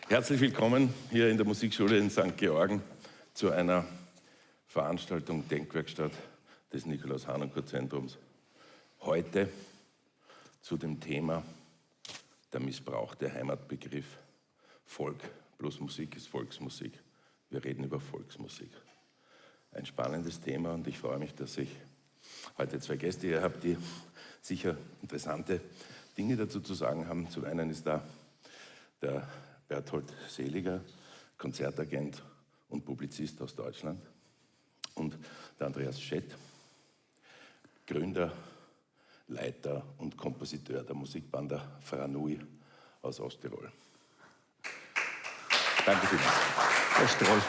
Herzlich willkommen hier in der Musikschule in St. Georgen zu einer Veranstaltung Denkwerkstatt des Nikolaus-Harnoncourt-Zentrums. Heute zu dem Thema der missbrauchte Heimatbegriff. Volk plus Musik ist Volksmusik. Wir reden über Volksmusik. Ein spannendes Thema und ich freue mich, dass ich heute zwei Gäste hier habe, die sicher interessante Dinge dazu zu sagen haben. Zum einen ist da der Berthold Seliger, Konzertagent und Publizist aus Deutschland, und der Andreas Schett, Gründer, Leiter und Kompositeur der Musikbanda Franui aus Osttirol. Danke vielmals. Herr Stroll.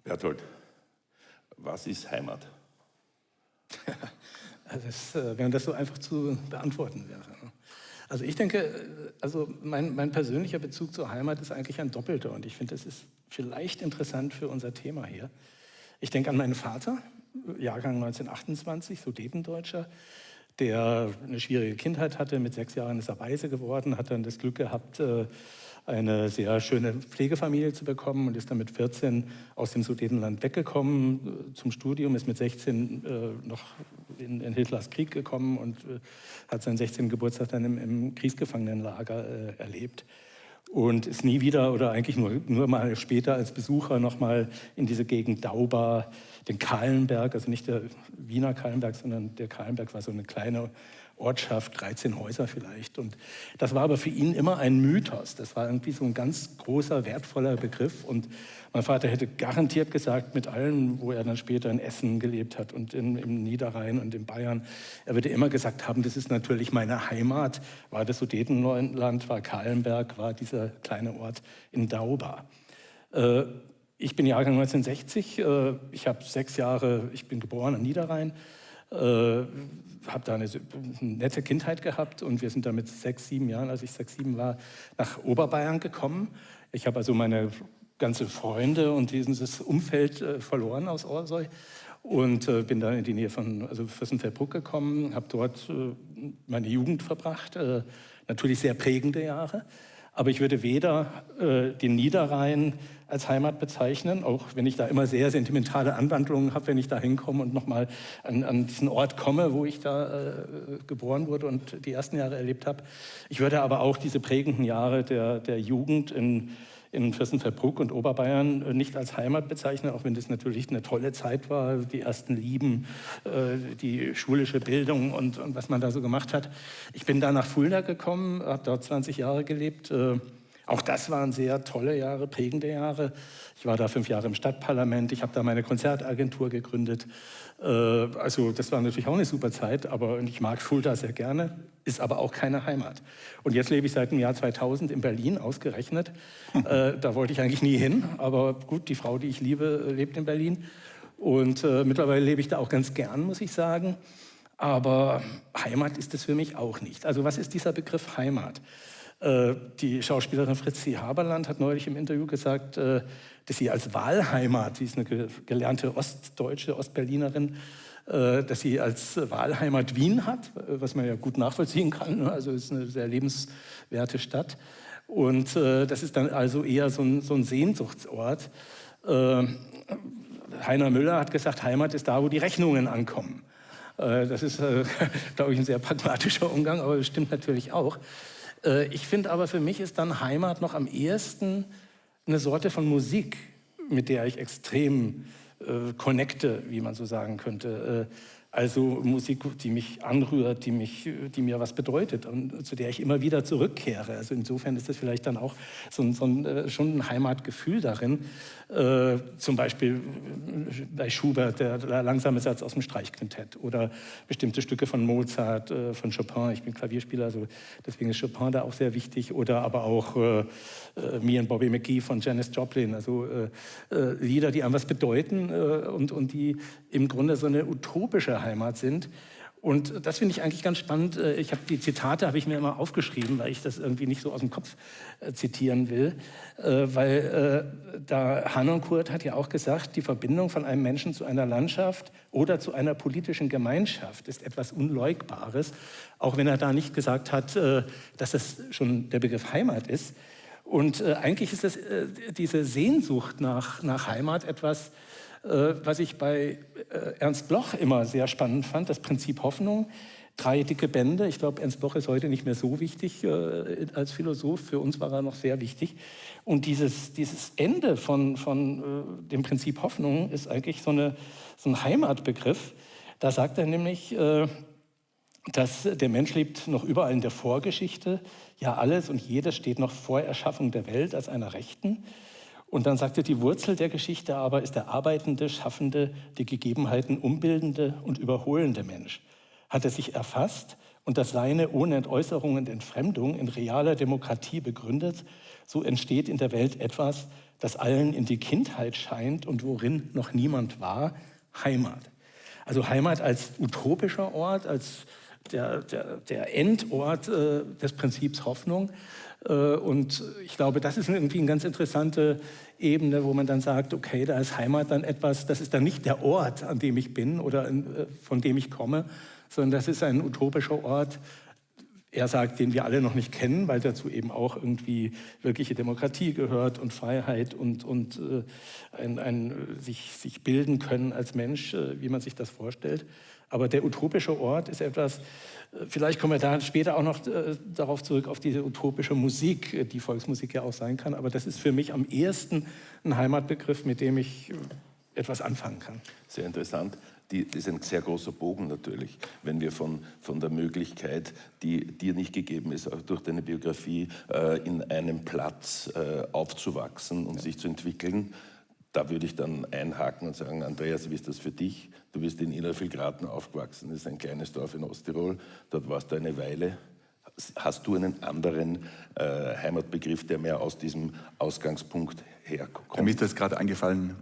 Berthold, was ist Heimat? Wenn das so einfach zu beantworten wäre. Also ich denke, mein persönlicher Bezug zur Heimat ist eigentlich ein doppelter, und ich finde, das ist vielleicht interessant für unser Thema hier. Ich denke an meinen Vater, Jahrgang 1928, Sudetendeutscher, der eine schwierige Kindheit hatte. Mit 6 Jahren ist er Waise geworden, hat dann das Glück gehabt, eine sehr schöne Pflegefamilie zu bekommen, und ist dann mit 14 aus dem Sudetenland weggekommen zum Studium, ist mit 16 noch in Hitlers Krieg gekommen und hat seinen 16. Geburtstag dann im Kriegsgefangenenlager erlebt. Und ist nie wieder, oder eigentlich nur mal später als Besucher noch mal in diese Gegend Dauba, den Kahlenberg, also nicht der Wiener Kahlenberg, sondern der Kahlenberg war so eine kleine Ortschaft, 13 Häuser vielleicht. Und das war aber für ihn immer ein Mythos. Das war irgendwie so ein ganz großer, wertvoller Begriff. Und mein Vater hätte garantiert gesagt, mit allen, wo er dann später in Essen gelebt hat und im Niederrhein und in Bayern, er würde immer gesagt haben, das ist natürlich meine Heimat, war das Sudetenland, war Kahlenberg, war dieser kleine Ort in Dauba. Ich bin Jahrgang 1960, ich habe 6 Jahre, ich bin geboren am Niederrhein, habe da eine nette Kindheit gehabt, und wir sind da mit 6, 7 Jahren, als ich 6, 7 war, nach Oberbayern gekommen. Ich habe also meine ganze Freunde und dieses Umfeld verloren aus Orsoy und bin dann in die Nähe von Fürstenfeldbruck gekommen, habe dort meine Jugend verbracht, natürlich sehr prägende Jahre. Aber ich würde weder den Niederrhein als Heimat bezeichnen, auch wenn ich da immer sehr sentimentale Anwandlungen habe, wenn ich da hinkomme und nochmal an diesen Ort komme, wo ich da geboren wurde und die ersten Jahre erlebt habe. Ich würde aber auch diese prägenden Jahre der Jugend in Fürstenfeldbruck und Oberbayern nicht als Heimat bezeichnen, auch wenn das natürlich eine tolle Zeit war, die ersten Lieben, die schulische Bildung und was man da so gemacht hat. Ich bin da nach Fulda gekommen, habe dort 20 Jahre gelebt. Auch das waren sehr tolle Jahre, prägende Jahre. Ich war da 5 Jahre im Stadtparlament, ich habe da meine Konzertagentur gegründet. Also das war natürlich auch eine super Zeit, aber ich mag Fulda sehr gerne, ist aber auch keine Heimat. Und jetzt lebe ich seit dem Jahr 2000 in Berlin, ausgerechnet. Da wollte ich eigentlich nie hin, aber gut, die Frau, die ich liebe, lebt in Berlin. Und mittlerweile lebe ich da auch ganz gern, muss ich sagen. Aber Heimat ist es für mich auch nicht. Also was ist dieser Begriff Heimat? Die Schauspielerin Fritzi Haberland hat neulich im Interview gesagt, dass sie als Wahlheimat, sie ist eine gelernte Ostdeutsche, Ostberlinerin, dass sie als Wahlheimat Wien hat, was man ja gut nachvollziehen kann. Also es ist eine sehr lebenswerte Stadt. Und das ist dann also eher so ein Sehnsuchtsort. Heiner Müller hat gesagt, Heimat ist da, wo die Rechnungen ankommen. Das ist, glaube ich, ein sehr pragmatischer Umgang, aber das stimmt natürlich auch. Ich finde aber, für mich ist dann Heimat noch am ehesten eine Sorte von Musik, mit der ich extrem connecte, wie man so sagen könnte. Also Musik, die mich anrührt, die mir was bedeutet und zu der ich immer wieder zurückkehre. Also insofern ist das vielleicht dann auch schon ein Heimatgefühl darin. Zum Beispiel bei Schubert, der langsame Satz aus dem Streichquintett, oder bestimmte Stücke von Mozart, von Chopin. Ich bin Klavierspieler, also deswegen ist Chopin da auch sehr wichtig. Oder aber auch Me and Bobby McGee von Janis Joplin. Also Lieder, die einem was bedeuten und die im Grunde so eine utopische Heimat sind. Und das finde ich eigentlich ganz spannend. Ich habe die Zitate habe ich mir immer aufgeschrieben, weil ich das irgendwie nicht so aus dem Kopf zitieren will. Weil da Harnoncourt hat ja auch gesagt, die Verbindung von einem Menschen zu einer Landschaft oder zu einer politischen Gemeinschaft ist etwas Unleugbares. Auch wenn er da nicht gesagt hat, dass das schon der Begriff Heimat ist. Und eigentlich ist das, diese Sehnsucht nach Heimat etwas, was ich bei Ernst Bloch immer sehr spannend fand, das Prinzip Hoffnung. 3 dicke Bände. Ich glaube, Ernst Bloch ist heute nicht mehr so wichtig als Philosoph. Für uns war er noch sehr wichtig. Und dieses Ende von dem Prinzip Hoffnung ist eigentlich so ein Heimatbegriff. Da sagt er nämlich, dass der Mensch lebt noch überall in der Vorgeschichte. Ja, alles und jedes steht noch vor Erschaffung der Welt als einer Rechten. Und dann sagt er, die Wurzel der Geschichte aber ist der arbeitende, schaffende, die Gegebenheiten umbildende und überholende Mensch. Hat er sich erfasst und das Seine ohne Entäußerung und Entfremdung in realer Demokratie begründet, so entsteht in der Welt etwas, das allen in die Kindheit scheint und worin noch niemand war, Heimat. Also Heimat als utopischer Ort, als der Endort des Prinzips Hoffnung. Und ich glaube, das ist irgendwie eine ganz interessante Ebene, wo man dann sagt, okay, da ist Heimat dann etwas, das ist dann nicht der Ort, an dem ich bin oder von dem ich komme, sondern das ist ein utopischer Ort, er sagt, den wir alle noch nicht kennen, weil dazu eben auch irgendwie wirkliche Demokratie gehört und Freiheit und sich bilden können als Mensch, wie man sich das vorstellt. Aber der utopische Ort ist etwas, vielleicht kommen wir da später auch noch darauf zurück, auf diese utopische Musik, die Volksmusik ja auch sein kann. Aber das ist für mich am ehesten ein Heimatbegriff, mit dem ich etwas anfangen kann. Sehr interessant. Das ist ein sehr großer Bogen natürlich, wenn wir von der Möglichkeit, die dir nicht gegeben ist, auch durch deine Biografie, in einem Platz aufzuwachsen und sich zu entwickeln. Da würde ich dann einhaken und sagen, Andreas, wie ist das für dich? Du bist in Innervillgraten aufgewachsen, das ist ein kleines Dorf in Osttirol, dort warst du eine Weile. Hast du einen anderen Heimatbegriff, der mehr aus diesem Ausgangspunkt herkommt? Mir ist das gerade eingefallen,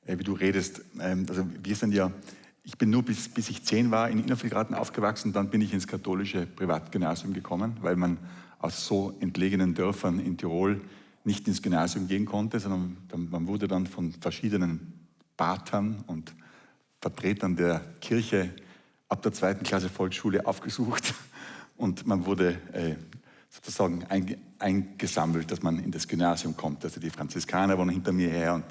wie du redest. Also wir sind ja, ich bin nur bis ich 10 war in Innervillgraten aufgewachsen, dann bin ich ins katholische Privatgymnasium gekommen, weil man aus so entlegenen Dörfern in Tirol nicht ins Gymnasium gehen konnte, sondern man wurde dann von verschiedenen Patern und Vertretern der Kirche ab der 2. Klasse Volksschule aufgesucht und man wurde sozusagen eingesammelt, dass man in das Gymnasium kommt. Also die Franziskaner waren hinter mir her und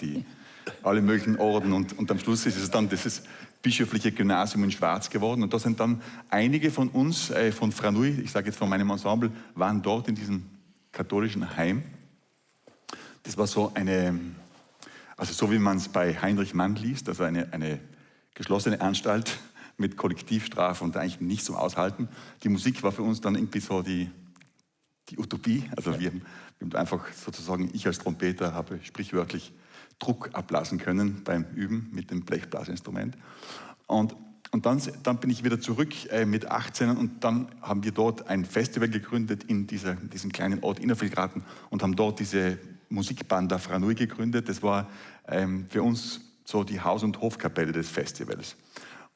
alle möglichen Orden und am Schluss ist es dann dieses bischöfliche Gymnasium in Schwarz geworden und da sind dann einige von uns, von Franui, ich sage jetzt von meinem Ensemble, waren dort in diesem katholischen Heim. Das war so also so wie man es bei Heinrich Mann liest, also eine geschlossene Anstalt mit Kollektivstrafe und eigentlich nicht zum Aushalten. Die Musik war für uns dann irgendwie so die Utopie. Also wir haben einfach sozusagen, ich als Trompeter habe sprichwörtlich Druck ablassen können beim Üben mit dem Blechblasinstrument. Und dann bin ich wieder zurück mit 18 und dann haben wir dort ein Festival gegründet in diesem kleinen Ort Innervillgraten und haben dort diese Musikbanda Franui gegründet. Das war für uns so die Haus- und Hofkapelle des Festivals.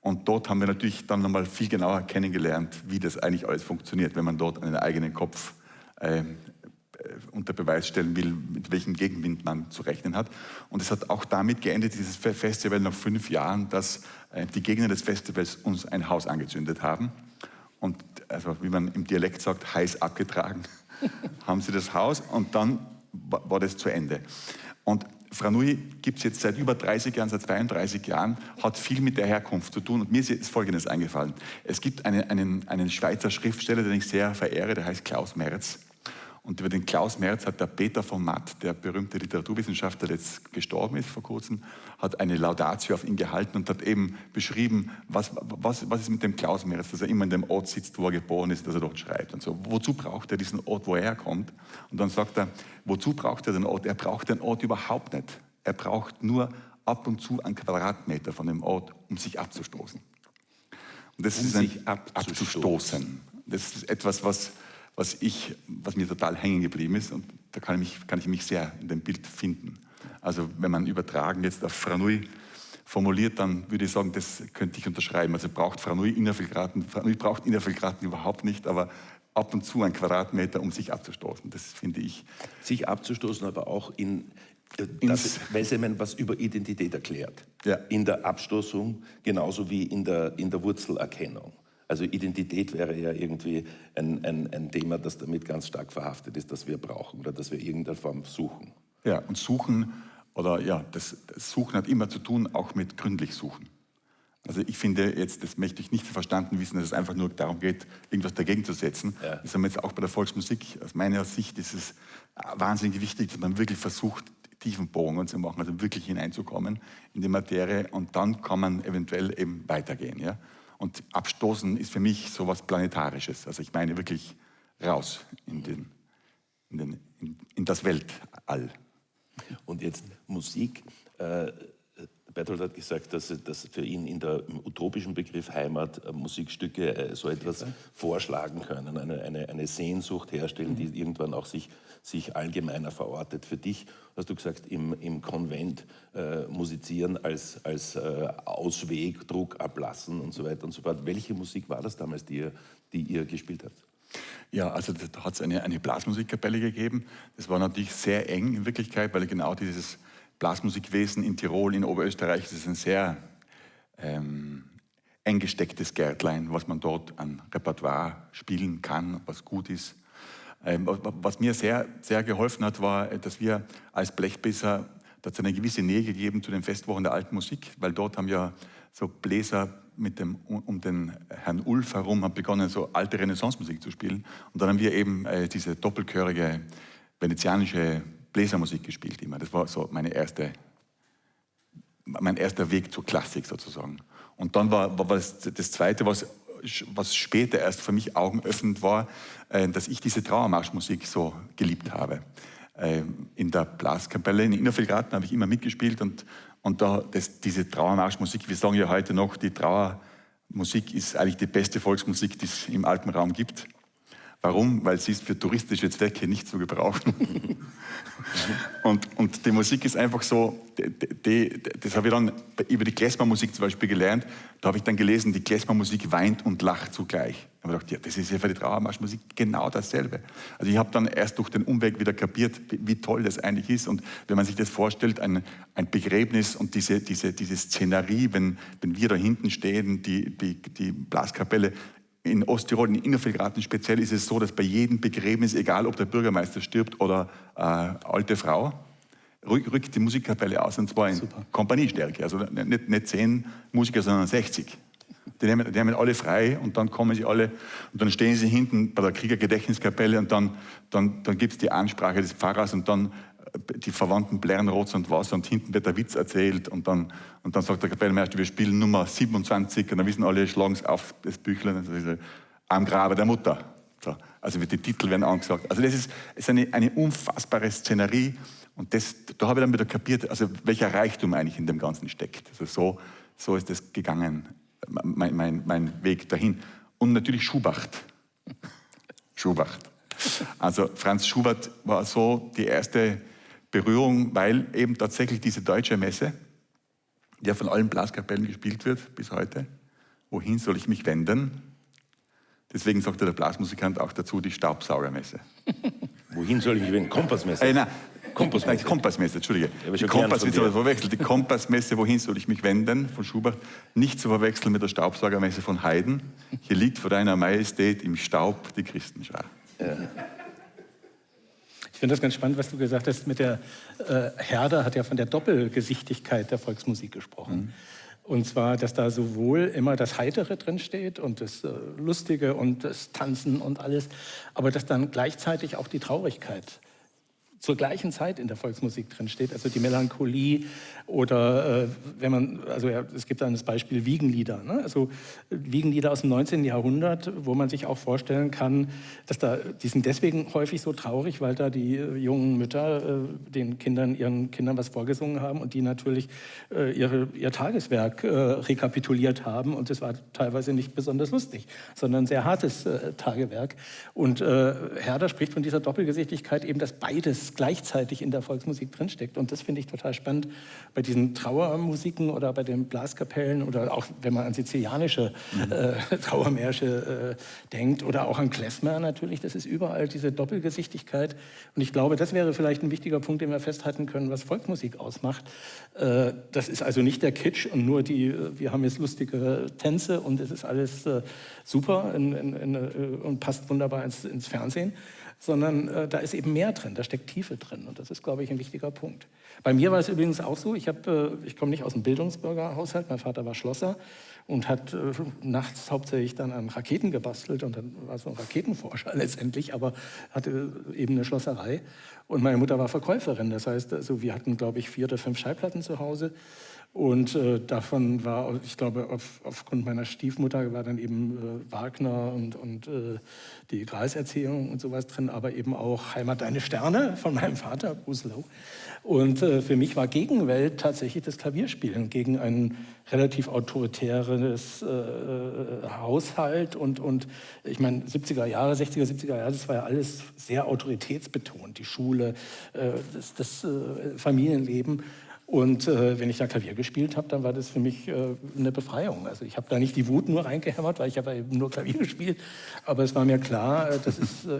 Und dort haben wir natürlich dann nochmal viel genauer kennengelernt, wie das eigentlich alles funktioniert, wenn man dort einen eigenen Kopf unter Beweis stellen will, mit welchem Gegenwind man zu rechnen hat. Und es hat auch damit geendet, dieses Festival nach 5 Jahren, dass die Gegner des Festivals uns ein Haus angezündet haben. Und also, wie man im Dialekt sagt, heiß abgetragen, haben sie das Haus und dann war das zu Ende. Und Franui gibt es jetzt seit über 30 Jahren, seit 32 Jahren, hat viel mit der Herkunft zu tun. Und mir ist Folgendes eingefallen. Es gibt einen Schweizer Schriftsteller, den ich sehr verehre, der heißt Klaus Merz. Und über den Klaus Merz hat der Peter von Matt, der berühmte Literaturwissenschaftler, der jetzt gestorben ist vor kurzem, hat eine Laudatio auf ihn gehalten und hat eben beschrieben, was ist mit dem Klaus Merz, dass er immer in dem Ort sitzt, wo er geboren ist, dass er dort schreibt und so. Wozu braucht er diesen Ort, wo er herkommt? Und dann sagt er, wozu braucht er den Ort? Er braucht den Ort überhaupt nicht. Er braucht nur ab und zu einen Quadratmeter von dem Ort, um sich abzustoßen. Und das ist sich abzustoßen. Das ist etwas, was mir total hängen geblieben ist und da kann ich mich sehr in dem Bild finden. Also wenn man übertragen jetzt auf Franui formuliert, dann würde ich sagen, das könnte ich unterschreiben. Also braucht Frau Nui Innervillgraten, Frau Nui braucht Innervillgraten überhaupt nicht, aber ab und zu 1 Quadratmeter, um sich abzustoßen. Das finde ich. Sich abzustoßen, aber auch weil es eben was über Identität erklärt. Ja. In der Abstoßung genauso wie in der Wurzelerkennung. Also Identität wäre ja irgendwie ein Thema, das damit ganz stark verhaftet ist, das wir brauchen oder das wir in irgendeiner Form suchen. Ja, und suchen, oder ja, das Suchen hat immer zu tun, auch mit gründlich suchen. Also ich finde jetzt, das möchte ich nicht verstanden wissen, dass es einfach nur darum geht, irgendwas dagegen zu setzen. Ja. Das haben wir jetzt auch bei der Volksmusik. Aus meiner Sicht ist es wahnsinnig wichtig, dass man wirklich versucht, tiefen Bogen zu machen, also wirklich hineinzukommen in die Materie und dann kann man eventuell eben weitergehen. Ja? Und Abstoßen ist für mich so was Planetarisches. Also ich meine wirklich raus in das Weltall. Und jetzt Musik. Bertolt hat gesagt, dass für ihn im utopischen Begriff Heimat Musikstücke so etwas vorschlagen können, eine Sehnsucht herstellen, die irgendwann auch sich allgemeiner verortet. Für dich hast du gesagt, im Konvent musizieren als Ausweg, Druck ablassen und so weiter und so fort. Welche Musik war das damals, die ihr gespielt habt? Ja, also da hat es eine Blasmusikkapelle gegeben. Das war natürlich sehr eng in Wirklichkeit, weil genau dieses Blasmusikwesen in Tirol, in Oberösterreich, das ist ein sehr eng gestecktes Gärtlein, was man dort an Repertoire spielen kann, was gut ist. Was mir sehr, sehr geholfen hat, war, dass wir als Blechbläser, da hat es eine gewisse Nähe gegeben zu den Festwochen der alten Musik, weil dort haben ja so Bläser um den Herrn Ulf herum haben begonnen, so alte Renaissance-Musik zu spielen. Und dann haben wir eben diese doppelchörige venezianische Bläsermusik gespielt immer. Das war so mein erster Weg zur Klassik sozusagen. Und dann war das Zweite, was später erst für mich augenöffnend war, dass ich diese Trauermarschmusik so geliebt habe. In der Blaskapelle in Innervillgraten habe ich immer mitgespielt und da diese Trauermarschmusik, wir sagen ja heute noch, die Trauermusik ist eigentlich die beste Volksmusik, die es im Alpenraum gibt. Warum? Weil sie ist für touristische Zwecke nicht zu gebrauchen. und die Musik ist einfach so, das habe ich dann über die Klezmermusik zum Beispiel gelernt, da habe ich dann gelesen, die Klezmermusik weint und lacht zugleich. Da habe ich gedacht, ja, das ist ja für die Trauermarschmusik genau dasselbe. Also ich habe dann erst durch den Umweg wieder kapiert, wie toll das eigentlich ist. Und wenn man sich das vorstellt, ein Begräbnis und diese Szenerie, wenn wir da hinten stehen, die Blaskapelle, in Osttirol, in Innervillgraten speziell ist es so, dass bei jedem Begräbnis, egal ob der Bürgermeister stirbt oder alte Frau, rückt die Musikkapelle aus, und zwar in Kompaniestärke. Also nicht 10 Musiker, sondern 60. Die nehmen alle frei und dann kommen sie alle und dann stehen sie hinten bei der Kriegergedächtniskapelle und dann gibt es die Ansprache des Pfarrers und dann die Verwandten blären Rotz und Wasser und hinten wird der Witz erzählt und dann sagt der Kapellmeister, wir spielen Nummer 27 und dann wissen alle, schlagen es auf das Büchlein, das ist am Grabe der Mutter. So, also die Titel werden angesagt. Also das ist eine unfassbare Szenerie und da habe ich dann wieder kapiert, also welcher Reichtum eigentlich in dem Ganzen steckt. Also so ist das gegangen, mein Weg dahin. Und natürlich Schubert. Also Franz Schubert war so die erste Berührung, weil eben tatsächlich diese deutsche Messe, die ja von allen Blaskapellen gespielt wird bis heute, wohin soll ich mich wenden? Deswegen sagte der Blasmusikant auch dazu die Staubsaugermesse. Wohin soll ich mich wenden? Kompassmesse? Nein, Kompassmesse, Entschuldige. Die Kompassmesse, wohin soll ich mich wenden, von Schubert, nicht zu verwechseln mit der Staubsaugermesse von Haydn. Hier liegt vor deiner Majestät im Staub die Christenschar. Ja. Ich finde das ganz spannend, was du gesagt hast mit der Herder hat ja von der Doppelgesichtigkeit der Volksmusik gesprochen. Und zwar, dass da sowohl immer das Heitere drinsteht und das Lustige und das Tanzen und alles, aber dass dann gleichzeitig auch die Traurigkeit zur gleichen Zeit in der Volksmusik drin steht, also die Melancholie oder es gibt dann das Beispiel Wiegenlieder, ne? Also Wiegenlieder aus dem 19. Jahrhundert, wo man sich auch vorstellen kann, dass die sind deswegen häufig so traurig, weil da die jungen Mütter ihren Kindern was vorgesungen haben und die natürlich ihr Tageswerk rekapituliert haben und das war teilweise nicht besonders lustig, sondern ein sehr hartes Tagewerk und Herder spricht von dieser Doppelgesichtigkeit eben, dass beides das gleichzeitig in der Volksmusik drinsteckt. Und das finde ich total spannend bei diesen Trauermusiken oder bei den Blaskapellen oder auch, wenn man an sizilianische Trauermärsche denkt oder auch an Klezmer natürlich. Das ist überall diese Doppelgesichtigkeit. Und ich glaube, das wäre vielleicht ein wichtiger Punkt, den wir festhalten können, was Volksmusik ausmacht. Das ist also nicht der Kitsch und nur wir haben jetzt lustige Tänze und es ist alles super und passt wunderbar ins Fernsehen, sondern da ist eben mehr drin, da steckt Tiefe drin und das ist, glaube ich, ein wichtiger Punkt. Bei mir war es übrigens auch so, ich komme nicht aus einem Bildungsbürgerhaushalt, mein Vater war Schlosser und hat nachts hauptsächlich dann an Raketen gebastelt und dann war so ein Raketenforscher letztendlich, aber hatte eben eine Schlosserei und meine Mutter war Verkäuferin, das heißt, also wir hatten, glaube ich, 4 oder 5 Schallplatten zu Hause. Und davon war, ich glaube, aufgrund meiner Stiefmutter war dann eben Wagner und die Gralserzählung und sowas drin, aber eben auch Heimat deine Sterne von meinem Vater, Bruce Lowe. Und für mich war Gegenwelt tatsächlich das Klavierspielen gegen ein relativ autoritäres Haushalt. Und ich meine, 60er, 70er Jahre, das war ja alles sehr autoritätsbetont. Die Schule, das Familienleben. Und wenn ich da Klavier gespielt habe, dann war das für mich eine Befreiung. Also ich habe da nicht die Wut nur reingehämmert, weil ich habe eben nur Klavier gespielt. Aber es war mir klar, das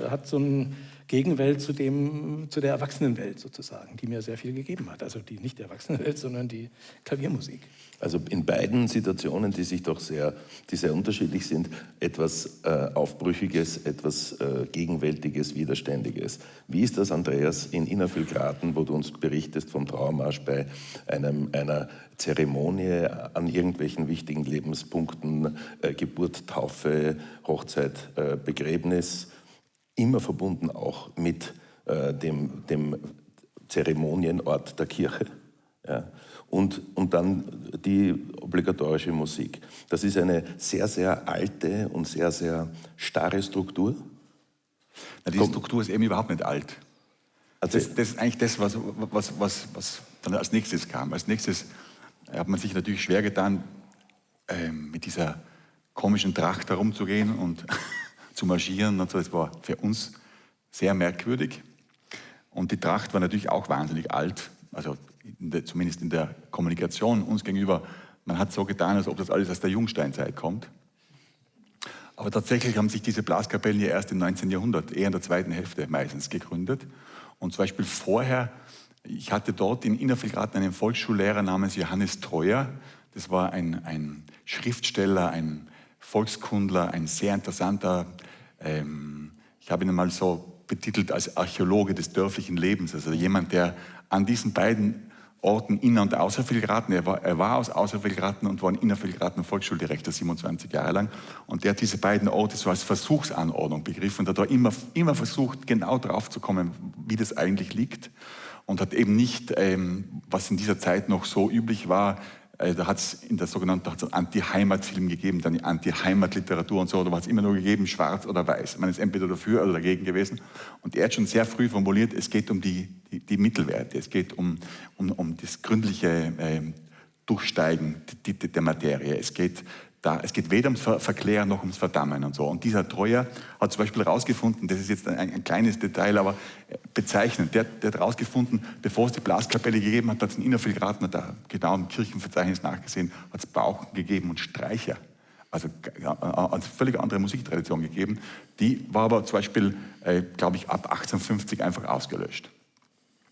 hat so eine Gegenwelt zu der Erwachsenenwelt sozusagen, die mir sehr viel gegeben hat. Also nicht die Erwachsenenwelt, sondern die Klaviermusik. Also in beiden Situationen, die sehr unterschiedlich sind, etwas Aufbrüchiges, etwas Gegenwältiges, Widerständiges. Wie ist das, Andreas, in Innervillgraten, wo du uns berichtest vom Trauermarsch bei einer Zeremonie an irgendwelchen wichtigen Lebenspunkten, Geburt, Taufe, Hochzeit, Begräbnis, immer verbunden auch mit dem Zeremonienort der Kirche. Ja. Und dann die obligatorische Musik. Das ist eine sehr, sehr alte und sehr, sehr starre Struktur. Na, diese Struktur ist eben überhaupt nicht alt. Also das ist eigentlich das, was dann als nächstes kam. Als nächstes hat man sich natürlich schwer getan, mit dieser komischen Tracht herumzugehen und zu marschieren und so. Das war für uns sehr merkwürdig. Und die Tracht war natürlich auch wahnsinnig alt. Also zumindest in der Kommunikation uns gegenüber, man hat so getan, als ob das alles aus der Jungsteinzeit kommt. Aber tatsächlich haben sich diese Blaskapellen ja erst im 19. Jahrhundert, eher in der zweiten Hälfte meistens, gegründet. Und zum Beispiel vorher, ich hatte dort in Innervillgraten einen Volksschullehrer namens Johannes Treuer. Das war ein Schriftsteller, ein Volkskundler, ein sehr interessanter, ich habe ihn mal so betitelt als Archäologe des dörflichen Lebens, also jemand, der an diesen beiden Orten Inner- und Außervillgraten, er war aus Außervillgraten und war in Innervillgraten Volksschuldirektor 27 Jahre lang und der hat diese beiden Orte so als Versuchsanordnung begriffen und hat da immer versucht, genau drauf zu kommen, wie das eigentlich liegt und hat eben nicht, was in dieser Zeit noch so üblich war, da hat es in der sogenannten Anti-Heimat-Film gegeben, dann die Anti-Heimat-Literatur und so, da war es immer nur gegeben, schwarz oder weiß. Man ist entweder dafür oder dagegen gewesen. Und er hat schon sehr früh formuliert, es geht um die Mittelwerte, es geht um das gründliche Durchsteigen der Materie. Es geht weder ums Verklären noch ums Verdammen und so. Und dieser Treuer hat zum Beispiel herausgefunden, das ist jetzt ein kleines Detail, aber bezeichnend, der hat herausgefunden, bevor es die Blaskapelle gegeben hat, hat es in Innervillgraten, hat er genau im Kirchenverzeichnis nachgesehen, hat es Pauken gegeben und Streicher. Also eine völlig andere Musiktradition gegeben. Die war aber zum Beispiel, glaube ich, ab 1850 einfach ausgelöscht.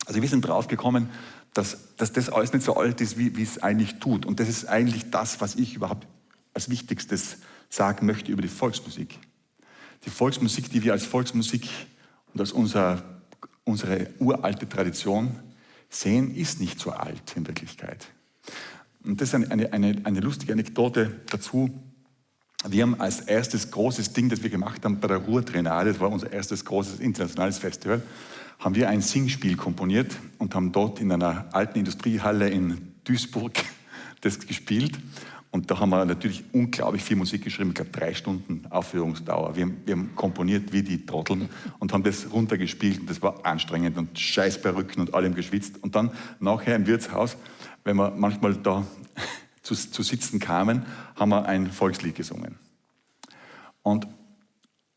Also wir sind draufgekommen, dass das alles nicht so alt ist, wie es eigentlich tut. Und das ist eigentlich das, was ich überhaupt als Wichtigstes sagen möchte über die Volksmusik. Die Volksmusik, die wir als Volksmusik und als unsere uralte Tradition sehen, ist nicht so alt in Wirklichkeit. Und das ist eine lustige Anekdote dazu. Wir haben als erstes großes Ding, das wir gemacht haben bei der Ruhr-Triennale, das war unser erstes großes internationales Festival, haben wir ein Singspiel komponiert und haben dort in einer alten Industriehalle in Duisburg das gespielt. Und da haben wir natürlich unglaublich viel Musik geschrieben, ich glaube 3 Stunden Aufführungsdauer. Wir haben komponiert wie die Trotteln und haben das runtergespielt und das war anstrengend und scheiß Perücken und allem geschwitzt. Und dann nachher im Wirtshaus, wenn wir manchmal da zu sitzen kamen, haben wir ein Volkslied gesungen. Und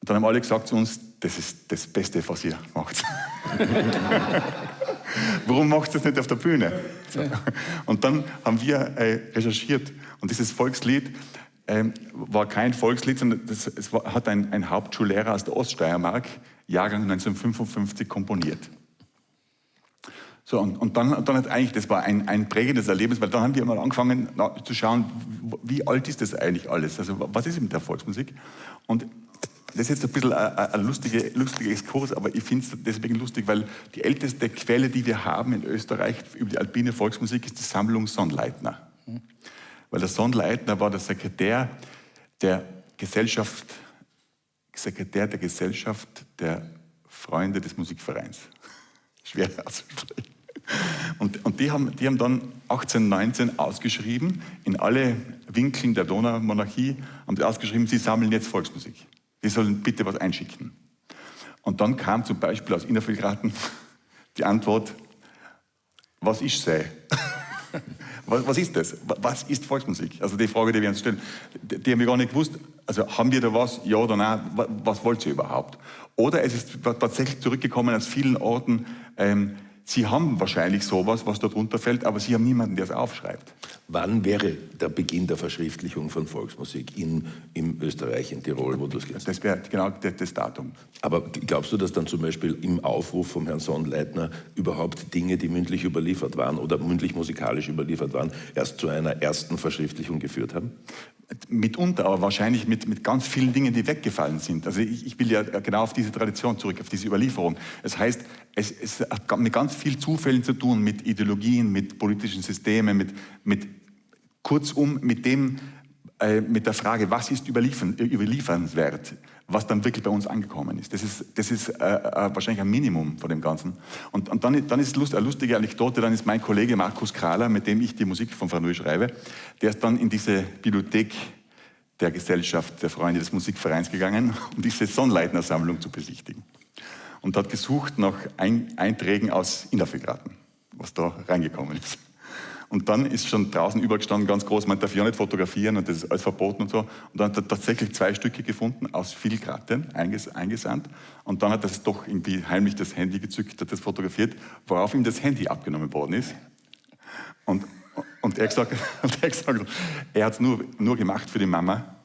dann haben alle gesagt zu uns, das ist das Beste, was ihr macht. Warum macht ihr das nicht auf der Bühne? So. Und dann haben wir recherchiert und dieses Volkslied war kein Volkslied, sondern es hat ein Hauptschullehrer aus der Oststeiermark, Jahrgang 1955, komponiert. So, und dann hat eigentlich, das war ein prägendes Erlebnis, weil dann haben wir mal angefangen zu schauen, wie alt ist das eigentlich alles? Also was ist mit der Volksmusik? Und das ist jetzt ein bisschen ein lustiger Exkurs, aber ich finde es deswegen lustig, weil die älteste Quelle, die wir haben in Österreich über die alpine Volksmusik, ist die Sammlung Sonnleitner. Weil der Sonnleitner war der Sekretär der Gesellschaft der Freunde des Musikvereins. Schwer auszusprechen. Und die haben dann 1819 ausgeschrieben, in alle Winkeln der Donaumonarchie, haben sie ausgeschrieben, sie sammeln jetzt Volksmusik. Die sollen bitte was einschicken. Und dann kam zum Beispiel aus Innervillgraten die Antwort, was ist sie? Was ist das? Was ist Volksmusik? Also die Frage, die wir uns stellen, die haben wir gar nicht gewusst. Also haben wir da was? Ja oder nein? Was wollt ihr überhaupt? Oder es ist tatsächlich zurückgekommen aus vielen Orten, sie haben wahrscheinlich sowas, was da drunter fällt, aber sie haben niemanden, der es aufschreibt. Wann wäre der Beginn der Verschriftlichung von Volksmusik in Österreich, in Tirol, wo du es kennst? Das wäre genau das Datum. Aber glaubst du, dass dann zum Beispiel im Aufruf vom Herrn Sonnleitner überhaupt Dinge, die mündlich überliefert waren oder mündlich musikalisch überliefert waren, erst zu einer ersten Verschriftlichung geführt haben? Mitunter, aber wahrscheinlich mit ganz vielen Dingen, die weggefallen sind. Also ich will ja genau auf diese Tradition zurück, auf diese Überlieferung. Das heißt, es hat mit ganz vielen Zufällen zu tun, mit Ideologien, mit politischen Systemen, kurzum mit der Frage, was ist überliefernswert, was dann wirklich bei uns angekommen ist. Das ist wahrscheinlich ein Minimum von dem Ganzen. Und dann ist eine lustige Anekdote, dann ist mein Kollege Markus Krahler, mit dem ich die Musik von Franouille schreibe, der ist dann in diese Bibliothek der Gesellschaft der Freunde des Musikvereins gegangen, um diese Sonnleitner-Sammlung zu besichtigen. Und hat gesucht nach Einträgen aus Innervillgraten, was da reingekommen ist. Und dann ist schon draußen übergestanden, ganz groß, man darf ja nicht fotografieren und das ist alles verboten und so. Und dann hat er tatsächlich 2 Stücke gefunden, aus Villgraten, eingesandt. Und dann hat er doch irgendwie heimlich das Handy gezückt, hat das fotografiert, worauf ihm das Handy abgenommen worden ist. Und er hat gesagt, er hat es nur gemacht für die Mama,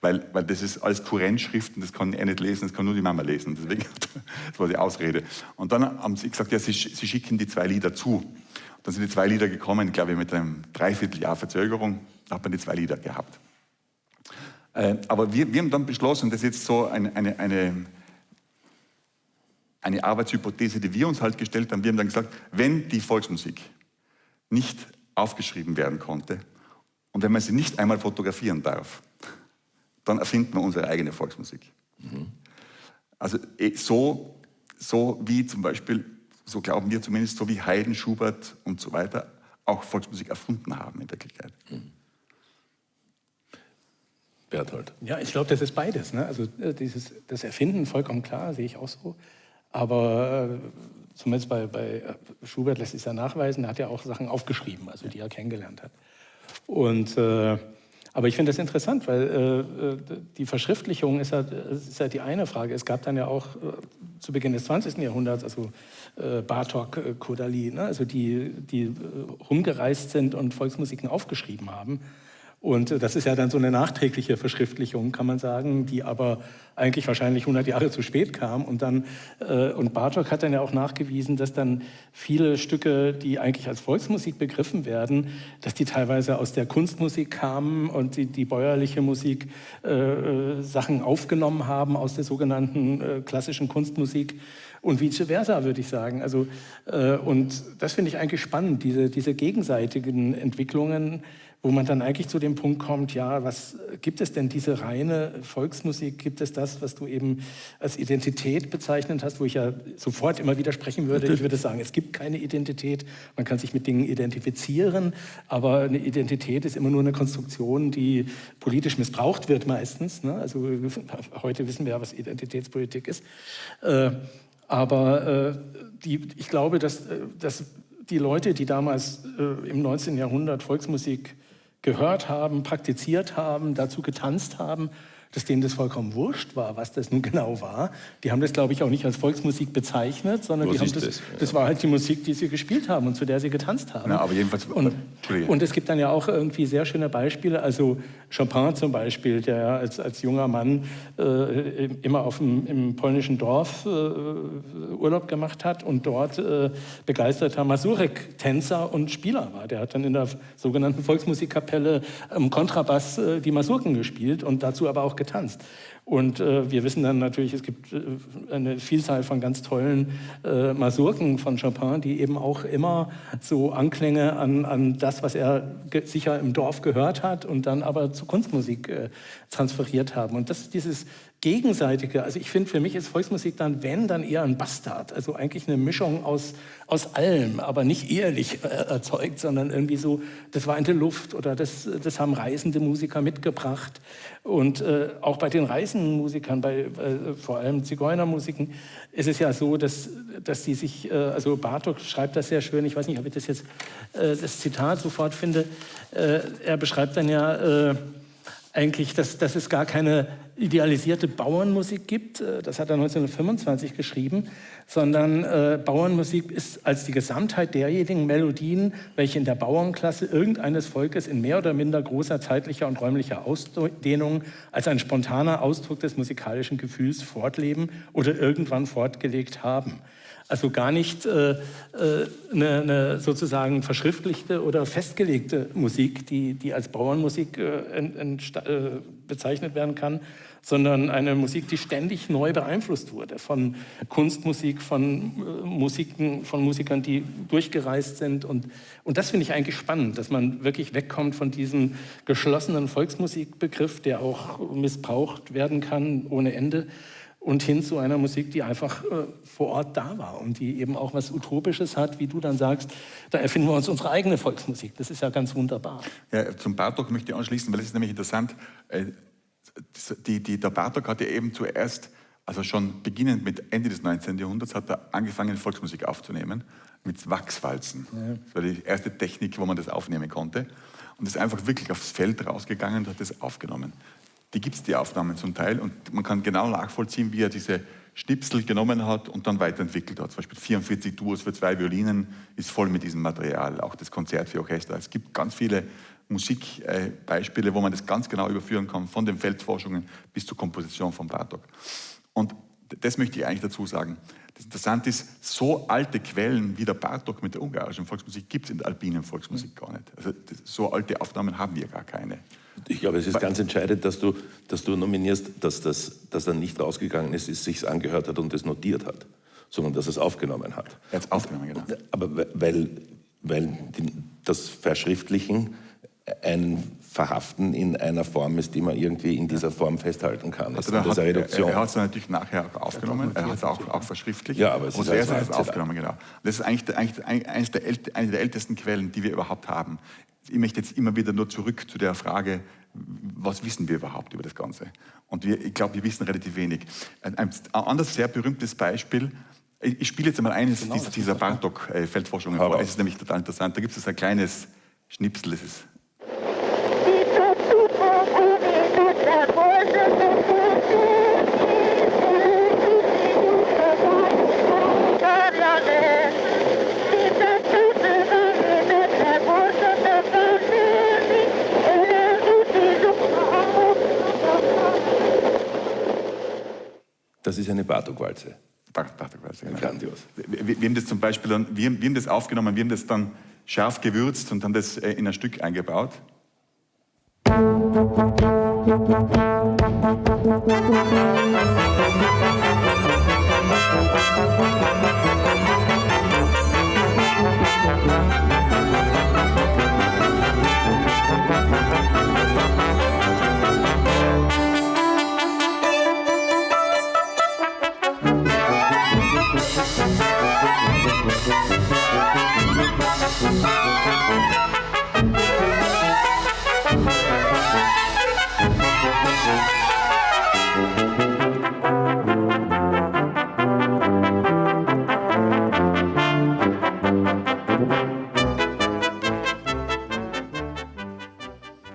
weil das ist alles Kurrentschriften, das kann er nicht lesen, das kann nur die Mama lesen. Deswegen, das war die Ausrede. Und dann haben sie gesagt, ja, sie schicken die 2 Lieder zu. Dann sind die 2 Lieder gekommen, glaube ich, mit einem Dreivierteljahr Verzögerung, da hat man die 2 Lieder gehabt. Aber wir haben dann beschlossen, das ist jetzt so eine Arbeitshypothese, die wir uns halt gestellt haben, wir haben dann gesagt, wenn die Volksmusik nicht aufgeschrieben werden konnte und wenn man sie nicht einmal fotografieren darf, dann erfinden wir unsere eigene Volksmusik. Mhm. Also so wie zum Beispiel, so glauben wir zumindest, so wie Haydn, Schubert und so weiter auch Volksmusik erfunden haben in Wirklichkeit. Berthold. Ja, ich glaube, das ist beides. Ne? Also das Erfinden, vollkommen klar, sehe ich auch so. Aber zumindest bei Schubert lässt sich ja nachweisen, er hat ja auch Sachen aufgeschrieben, also die er kennengelernt hat. Aber ich finde das interessant, weil die Verschriftlichung ist ja die eine Frage. Es gab dann ja auch zu Beginn des 20. Jahrhunderts, also Bartók, Kodály, ne? Also die rumgereist sind und Volksmusiken aufgeschrieben haben. Und das ist ja dann so eine nachträgliche Verschriftlichung, kann man sagen, die aber eigentlich wahrscheinlich 100 Jahre zu spät kam. Und Bartók hat dann ja auch nachgewiesen, dass dann viele Stücke, die eigentlich als Volksmusik begriffen werden, dass die teilweise aus der Kunstmusik kamen und die bäuerliche Musik Sachen aufgenommen haben aus der sogenannten klassischen Kunstmusik. Und vice versa, würde ich sagen. Also, und das finde ich eigentlich spannend, diese gegenseitigen Entwicklungen, wo man dann eigentlich zu dem Punkt kommt, ja, was gibt es denn diese reine Volksmusik? Gibt es das, was du eben als Identität bezeichnet hast, wo ich ja sofort immer widersprechen würde? Ich würde sagen, es gibt keine Identität. Man kann sich mit Dingen identifizieren, aber eine Identität ist immer nur eine Konstruktion, die politisch missbraucht wird meistens. Ne? Also heute wissen wir ja, was Identitätspolitik ist. Ich glaube, dass die Leute, die damals im 19. Jahrhundert Volksmusik gehört haben, praktiziert haben, dazu getanzt haben, dass denen das vollkommen wurscht war, was das nun genau war. Die haben das, glaube ich, auch nicht als Volksmusik bezeichnet, sondern die haben das war halt die Musik, die sie gespielt haben und zu der sie getanzt haben. Ja, aber jedenfalls, und es gibt dann ja auch irgendwie sehr schöne Beispiele. Also Chopin zum Beispiel, der als junger Mann immer im polnischen Dorf Urlaub gemacht hat und dort begeisterter Masurek-Tänzer und Spieler war. Der hat dann in der sogenannten Volksmusikkapelle am Kontrabass die Masurken gespielt und dazu aber auch getanzt. Und wir wissen dann natürlich, es gibt eine Vielzahl von ganz tollen Masurken von Chopin, die eben auch immer so Anklänge an das, was er sicher im Dorf gehört hat und dann aber zu Kunstmusik transferiert haben. Und das ist dieses Gegenseitige. Also ich finde, für mich ist Volksmusik dann, wenn, dann eher ein Bastard. Also eigentlich eine Mischung aus allem, aber nicht ehelich erzeugt, sondern irgendwie so, das war in der Luft oder das haben reisende Musiker mitgebracht. Und auch bei den reisenden Musikern, bei vor allem Zigeunermusiken, ist es ja so, dass die sich, also Bartók schreibt das sehr schön, ich weiß nicht, ob ich das jetzt, das Zitat sofort finde, er beschreibt dann ja eigentlich, dass es gar keine idealisierte Bauernmusik gibt, das hat er 1925 geschrieben, sondern Bauernmusik ist als die Gesamtheit derjenigen Melodien, welche in der Bauernklasse irgendeines Volkes in mehr oder minder großer zeitlicher und räumlicher Ausdehnung als ein spontaner Ausdruck des musikalischen Gefühls fortleben oder irgendwann fortgelegt haben. Also gar nicht eine sozusagen verschriftlichte oder festgelegte Musik, die als Bauernmusik bezeichnet werden kann, sondern eine Musik, die ständig neu beeinflusst wurde von Kunstmusik, von Musikern, die durchgereist sind. Und das finde ich eigentlich spannend, dass man wirklich wegkommt von diesem geschlossenen Volksmusikbegriff, der auch missbraucht werden kann ohne Ende, und hin zu einer Musik, die einfach vor Ort da war und die eben auch was Utopisches hat, wie du dann sagst, da erfinden wir uns unsere eigene Volksmusik. Das ist ja ganz wunderbar. Ja, zum Bartók möchte ich anschließen, weil es ist nämlich interessant. Der Bartók hat ja eben zuerst, also schon beginnend mit Ende des 19. Jahrhunderts, hat er angefangen, Volksmusik aufzunehmen mit Wachswalzen. Ja. Das war die erste Technik, wo man das aufnehmen konnte. Und ist einfach wirklich aufs Feld rausgegangen und hat das aufgenommen. Die gibt es, die Aufnahmen zum Teil, und man kann genau nachvollziehen, wie er diese Schnipsel genommen hat und dann weiterentwickelt hat. Zum Beispiel 44 Duos für 2 Violinen ist voll mit diesem Material, auch das Konzert für Orchester. Es gibt ganz viele Musikbeispiele, wo man das ganz genau überführen kann, von den Feldforschungen bis zur Komposition von Bartók. Und das möchte ich eigentlich dazu sagen. Das Interessante ist, so alte Quellen wie der Bartók mit der ungarischen Volksmusik gibt es in der alpinen Volksmusik gar nicht. Also so alte Aufnahmen haben wir gar keine. Ich glaube, es ist ganz entscheidend, dass du nominierst, dass er nicht rausgegangen ist, sich angehört hat und es notiert hat, sondern dass es aufgenommen hat. Er hat es aufgenommen, genau. Aber weil das Verschriftlichen ein Verhaften in einer Form ist, die man irgendwie in dieser Form festhalten kann. Also er hat es natürlich nachher auch aufgenommen, er hat es auch verschriftlicht. Ja, aber es ist zuerst hat es aufgenommen, genau. Das ist eigentlich eine der ältesten Quellen, die wir überhaupt haben. Ich möchte jetzt immer wieder nur zurück zu der Frage, was wissen wir überhaupt über das Ganze? Und ich glaube, wir wissen relativ wenig. Ein anderes sehr berühmtes Beispiel, ich spiele jetzt einmal eines dieser Bartók-Feldforschungen vor, es ist nämlich total interessant. Da gibt es ein kleines Schnipsel, das ist... Das ist eine Bartók-Walze. Bartók-Walze, genau. Grandios. Wir haben das zum Beispiel dann, wir haben das aufgenommen, wir haben das dann scharf gewürzt und haben das in ein Stück eingebaut.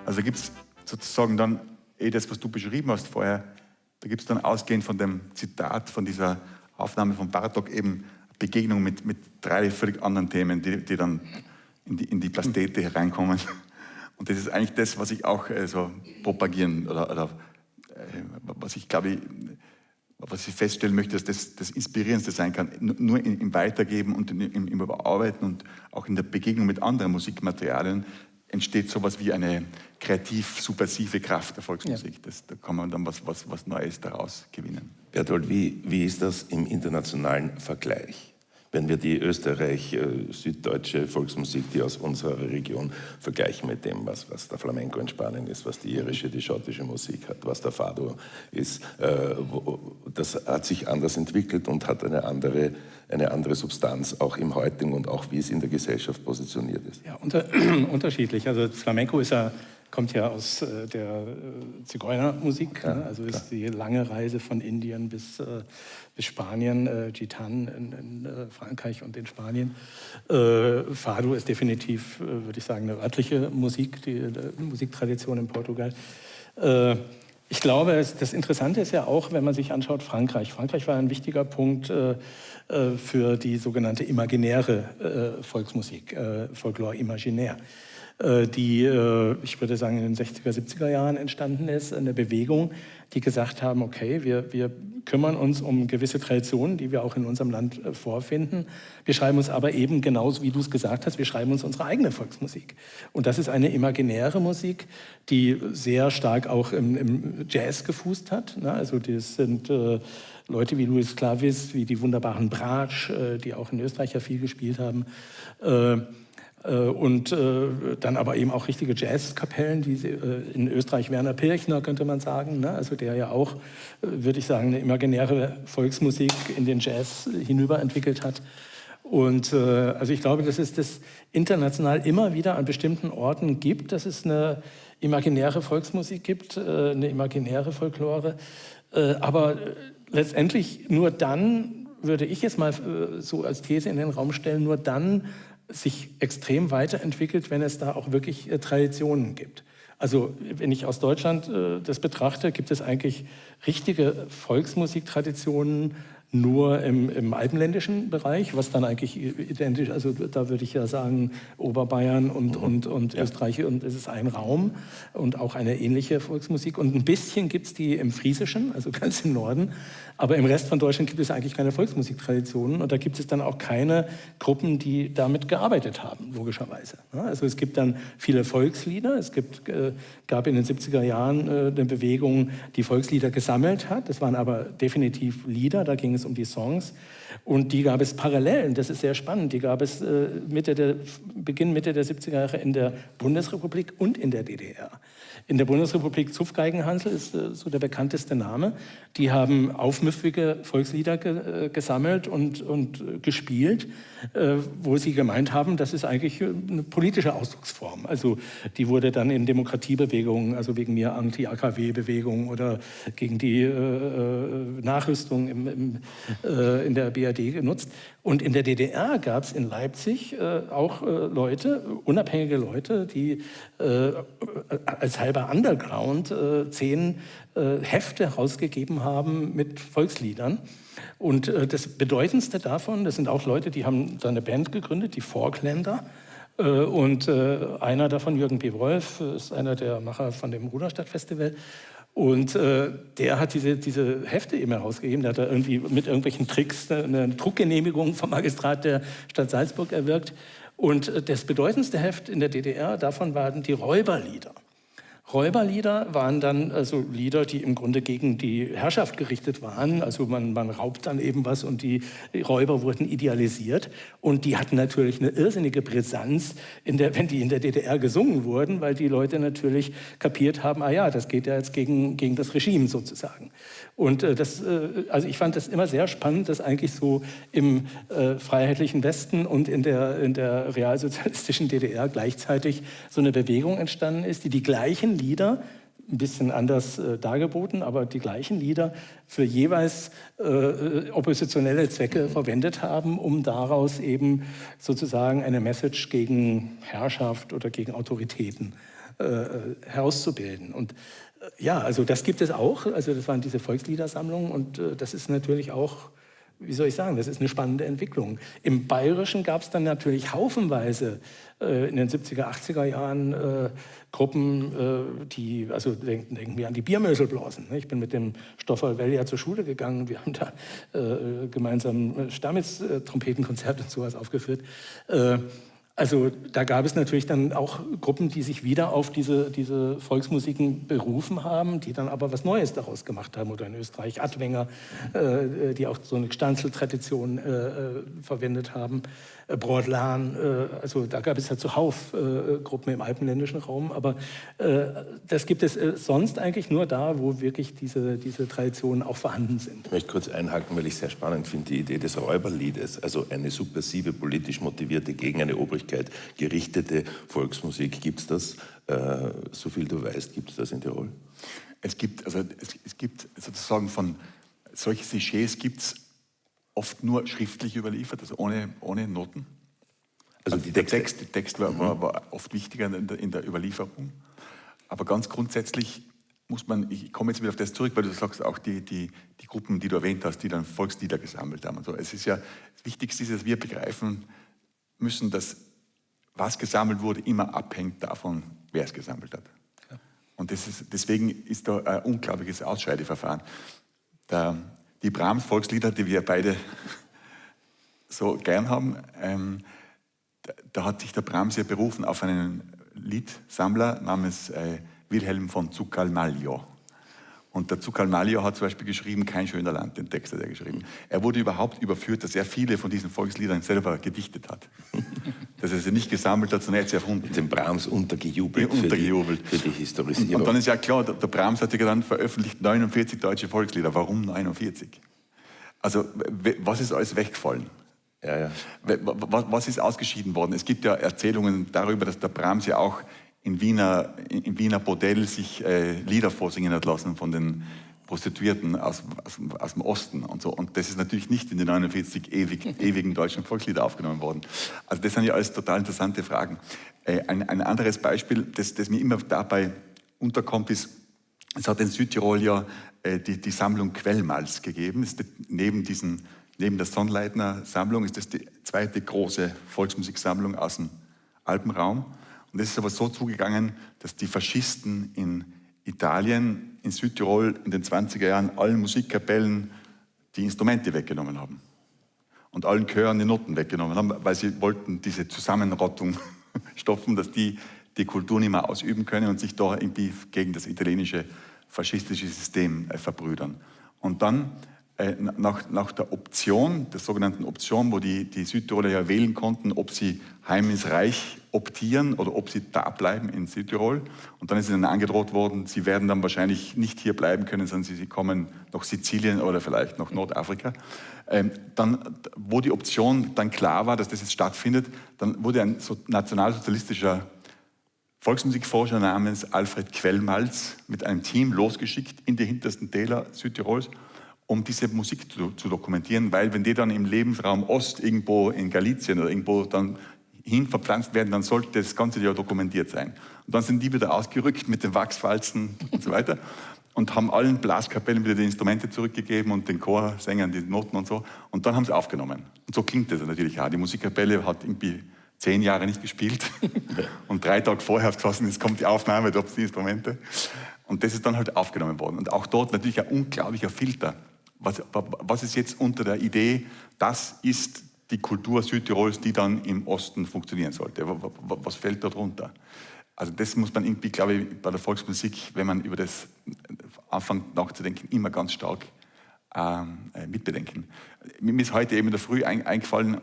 Also gibt es sozusagen dann das, was du beschrieben hast vorher, da gibt es dann ausgehend von dem Zitat, von dieser Aufnahme von Bartók eben Begegnung mit 3 völlig anderen Themen, die dann in die Plastete hereinkommen. Und das ist eigentlich das, was ich auch so propagieren oder was ich glaube, was ich feststellen möchte, dass das Inspirierendste sein kann, nur im Weitergeben und im Überarbeiten und auch in der Begegnung mit anderen Musikmaterialien entsteht sowas wie eine kreativ-subversive Kraft der Volksmusik. Ja. Da kann man dann was Neues daraus gewinnen. Bertolt, wie ist das im internationalen Vergleich? Wenn wir die österreich-süddeutsche Volksmusik, die aus unserer Region, vergleichen mit dem, was der Flamenco in Spanien ist, was die irische, die schottische Musik hat, was der Fado ist, das hat sich anders entwickelt und hat eine andere Substanz, auch im heutigen und auch wie es in der Gesellschaft positioniert ist. Ja, unterschiedlich. Also Flamenco kommt ja aus der Zigeunermusik, ja, ne? Also ist die lange Reise von Indien bis Spanien, Gitan in Frankreich und in Spanien. Fado ist definitiv, würde ich sagen, eine örtliche Musik, die Musiktradition in Portugal. Ich glaube, das Interessante ist ja auch, wenn man sich anschaut, Frankreich. Frankreich war ein wichtiger Punkt für die sogenannte imaginäre Volksmusik, Folklore imaginaire, die, ich würde sagen, in den 60er, 70er Jahren entstanden ist. Eine Bewegung, die gesagt haben, okay, wir kümmern uns um gewisse Traditionen, die wir auch in unserem Land vorfinden. Wir schreiben uns aber eben, genauso wie du es gesagt hast, wir schreiben uns unsere eigene Volksmusik. Und das ist eine imaginäre Musik, die sehr stark auch im Jazz gefußt hat. Ne? Also das sind Leute wie Luis Clavis, wie die wunderbaren Brač, die auch in Österreich ja viel gespielt haben. Und dann aber eben auch richtige Jazzkapellen, die in Österreich Werner Pirchner, könnte man sagen, ne? Also der ja auch, würde ich sagen, eine imaginäre Volksmusik in den Jazz hinüberentwickelt hat. Und also ich glaube, dass es das international immer wieder an bestimmten Orten gibt, dass es eine imaginäre Volksmusik gibt, eine imaginäre Folklore. Aber letztendlich nur dann, würde ich jetzt mal so als These in den Raum stellen, nur dann sich extrem weiterentwickelt, wenn es da auch wirklich Traditionen gibt. Also wenn ich aus Deutschland das betrachte, gibt es eigentlich richtige Volksmusiktraditionen nur im alpenländischen Bereich, was dann eigentlich identisch, also da würde ich ja sagen, Oberbayern und Österreich, und es ist ein Raum und auch eine ähnliche Volksmusik. Und ein bisschen gibt es die im Friesischen, also ganz im Norden, aber im Rest von Deutschland gibt es eigentlich keine Volksmusiktraditionen und da gibt es dann auch keine Gruppen, die damit gearbeitet haben, logischerweise. Also es gibt dann viele Volkslieder, gab in den 70er Jahren eine Bewegung, die Volkslieder gesammelt hat, das waren aber definitiv Lieder, da ging es um die Songs und die gab es parallel, und das ist sehr spannend, die gab es Beginn Mitte der 70er Jahre in der Bundesrepublik und in der DDR. In der Bundesrepublik Zupfgeigenhansel ist so der bekannteste Name. Die haben aufmüffige Volkslieder gesammelt und gespielt, wo sie gemeint haben, das ist eigentlich eine politische Ausdrucksform. Also die wurde dann in Demokratiebewegungen, also wegen mir Anti-AKW-Bewegungen oder gegen die Nachrüstung in der BRD genutzt. Und in der DDR gab es in Leipzig auch Leute, unabhängige Leute, die als halber Underground 10 Hefte herausgegeben haben mit Volksliedern. Und das Bedeutendste davon, das sind auch Leute, die haben da eine Band gegründet, die Falkländer. Und einer davon, Jürgen P. Wolf, ist einer der Macher von dem Ruderstadt-Festival. Und der hat diese Hefte eben herausgegeben. Der hat da irgendwie mit irgendwelchen Tricks eine Druckgenehmigung vom Magistrat der Stadt Salzburg erwirkt. Und das bedeutendste Heft in der DDR, davon waren die Räuberlieder. Räuberlieder waren dann also Lieder, die im Grunde gegen die Herrschaft gerichtet waren. Also man raubt dann eben was und die Räuber wurden idealisiert. Und die hatten natürlich eine irrsinnige Brisanz, wenn die in der DDR gesungen wurden, weil die Leute natürlich kapiert haben, ah ja, das geht ja jetzt gegen das Regime sozusagen. Und also ich fand das immer sehr spannend, dass eigentlich so im freiheitlichen Westen und in der realsozialistischen DDR gleichzeitig so eine Bewegung entstanden ist, die gleichen Lieder, ein bisschen anders dargeboten, aber die gleichen Lieder für jeweils oppositionelle Zwecke verwendet haben, um daraus eben sozusagen eine Message gegen Herrschaft oder gegen Autoritäten herauszubilden. Und ja, also das gibt es auch. Also das waren diese Volksliedersammlungen und das ist natürlich auch, wie soll ich sagen, das ist eine spannende Entwicklung. Im Bayerischen gab es dann natürlich haufenweise in den 70er, 80er Jahren Gruppen, die, also denken wir an die Biermöselblasen. Ich bin mit dem Stoffel Wellier zur Schule gegangen, wir haben da gemeinsam Stammes-Trompetenkonzert und sowas aufgeführt. Also da gab es natürlich dann auch Gruppen, die sich wieder auf diese Volksmusiken berufen haben, die dann aber was Neues daraus gemacht haben. Oder in Österreich Adwenger, die auch so eine Stanzel-Tradition verwendet haben. Brodlan, also da gab es ja zuhauf Gruppen im alpenländischen Raum. Aber das gibt es sonst eigentlich nur da, wo wirklich diese Traditionen auch vorhanden sind. Ich möchte kurz einhaken, weil ich sehr spannend finde, die Idee des Räuberliedes, also eine subversive, politisch motivierte, gegen eine Obrigkeit gerichtete Volksmusik. Gibt es das, so viel du weißt, gibt es das in Tirol? Es gibt sozusagen von solche Sujets gibt es oft nur schriftlich überliefert, also ohne Noten. Also der Text war oft wichtiger in der Überlieferung. Aber ganz grundsätzlich muss man, ich komme jetzt wieder auf das zurück, weil du sagst, auch die Gruppen, die du erwähnt hast, die dann Volkslieder gesammelt haben. Und so. Es ist ja, das Wichtigste ist, dass wir begreifen müssen, dass was gesammelt wurde, immer abhängt davon, wer es gesammelt hat. Ja. Und deswegen ist da ein unglaubliches Ausscheideverfahren. Die Brahms-Volkslieder, die wir beide so gern haben, da hat sich der Brahms ja berufen auf einen Liedsammler namens Wilhelm von Tsukalmaglio. Und der Tsukalmaglio hat zum Beispiel geschrieben, Kein schöner Land, den Text hat er geschrieben. Er wurde überhaupt überführt, dass er viele von diesen Volksliedern selber gedichtet hat. Dass er sie nicht gesammelt hat, sondern er hat sie erfunden. Dem Brahms untergejubelt. Für die Historisierung. Und dann ist ja klar, der Brahms hat ja dann veröffentlicht 49 deutsche Volkslieder. Warum 49? Also was ist alles weggefallen? Ja, ja. Was ist ausgeschieden worden? Es gibt ja Erzählungen darüber, dass der Brahms ja auch im Wiener Bordell sich Lieder vorsingen hat lassen von den Prostituierten aus dem Osten und so. Und das ist natürlich nicht in die 49 ewigen deutschen Volkslieder aufgenommen worden. Also das sind ja alles total interessante Fragen. Ein anderes Beispiel, das mir immer dabei unterkommt, ist, es hat in Südtirol ja die Sammlung Quellmalz gegeben. Neben der Sonnleitner-Sammlung ist das die zweite große Volksmusiksammlung aus dem Alpenraum. Und es ist aber so zugegangen, dass die Faschisten in Italien, in Südtirol in den 20er Jahren allen Musikkapellen die Instrumente weggenommen haben. Und allen Chören die Noten weggenommen haben, weil sie wollten diese Zusammenrottung stoppen, dass die Kultur nicht mehr ausüben können und sich da irgendwie gegen das italienische faschistische System verbrüdern. Und dann nach der Option, der sogenannten Option, wo die Südtiroler ja wählen konnten, ob sie heim ins Reich optieren oder ob sie da bleiben in Südtirol. Und dann ist ihnen angedroht worden, sie werden dann wahrscheinlich nicht hier bleiben können, sondern sie kommen nach Sizilien oder vielleicht nach Nordafrika. Dann, wo die Option dann klar war, dass das jetzt stattfindet, dann wurde ein nationalsozialistischer Volksmusikforscher namens Alfred Quellmalz mit einem Team losgeschickt in die hintersten Täler Südtirols, um diese Musik zu dokumentieren, weil wenn die dann im Lebensraum Ost irgendwo in Galizien oder irgendwo dann hin verpflanzt werden, dann sollte das ganze Jahr dokumentiert sein. Und dann sind die wieder ausgerückt mit den Wachswalzen und so weiter und haben allen Blaskapellen wieder die Instrumente zurückgegeben und den Chorsängern die Noten und so. Und dann haben sie aufgenommen. Und so klingt das natürlich auch. Die Musikkapelle hat irgendwie 10 Jahre nicht gespielt und 3 Tage vorher hat es gesagt, jetzt kommt die Aufnahme, da die Instrumente. Und das ist dann halt aufgenommen worden. Und auch dort natürlich ein unglaublicher Filter. Was ist jetzt unter der Idee, das ist die Kultur Südtirols, die dann im Osten funktionieren sollte? Was fällt da drunter? Also das muss man irgendwie, glaube ich, bei der Volksmusik, wenn man über das anfängt nachzudenken, immer ganz stark mitbedenken. Mir ist heute eben in der Früh eingefallen,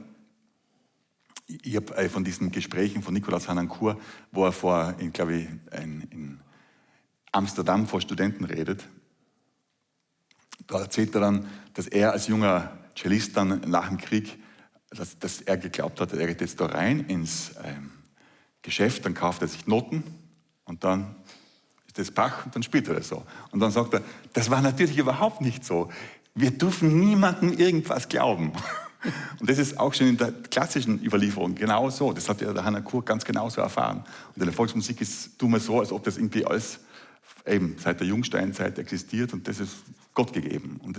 ich habe von diesen Gesprächen von Nikolaus Harnoncourt, wo er in Amsterdam vor Studenten redet. Da erzählt er dann, dass er als junger Cellist dann nach dem Krieg, dass er geglaubt hat, er geht jetzt da rein ins Geschäft, dann kauft er sich Noten und dann ist das Bach und dann spielt er das so. Und dann sagt er, das war natürlich überhaupt nicht so. Wir dürfen niemandem irgendwas glauben. Und das ist auch schon in der klassischen Überlieferung genau so. Das hat ja der Hannah Kur ganz genauso erfahren. Und in der Volksmusik tun wir so, als ob das irgendwie alles eben seit der Jungsteinzeit existiert und das ist Gott gegeben. Und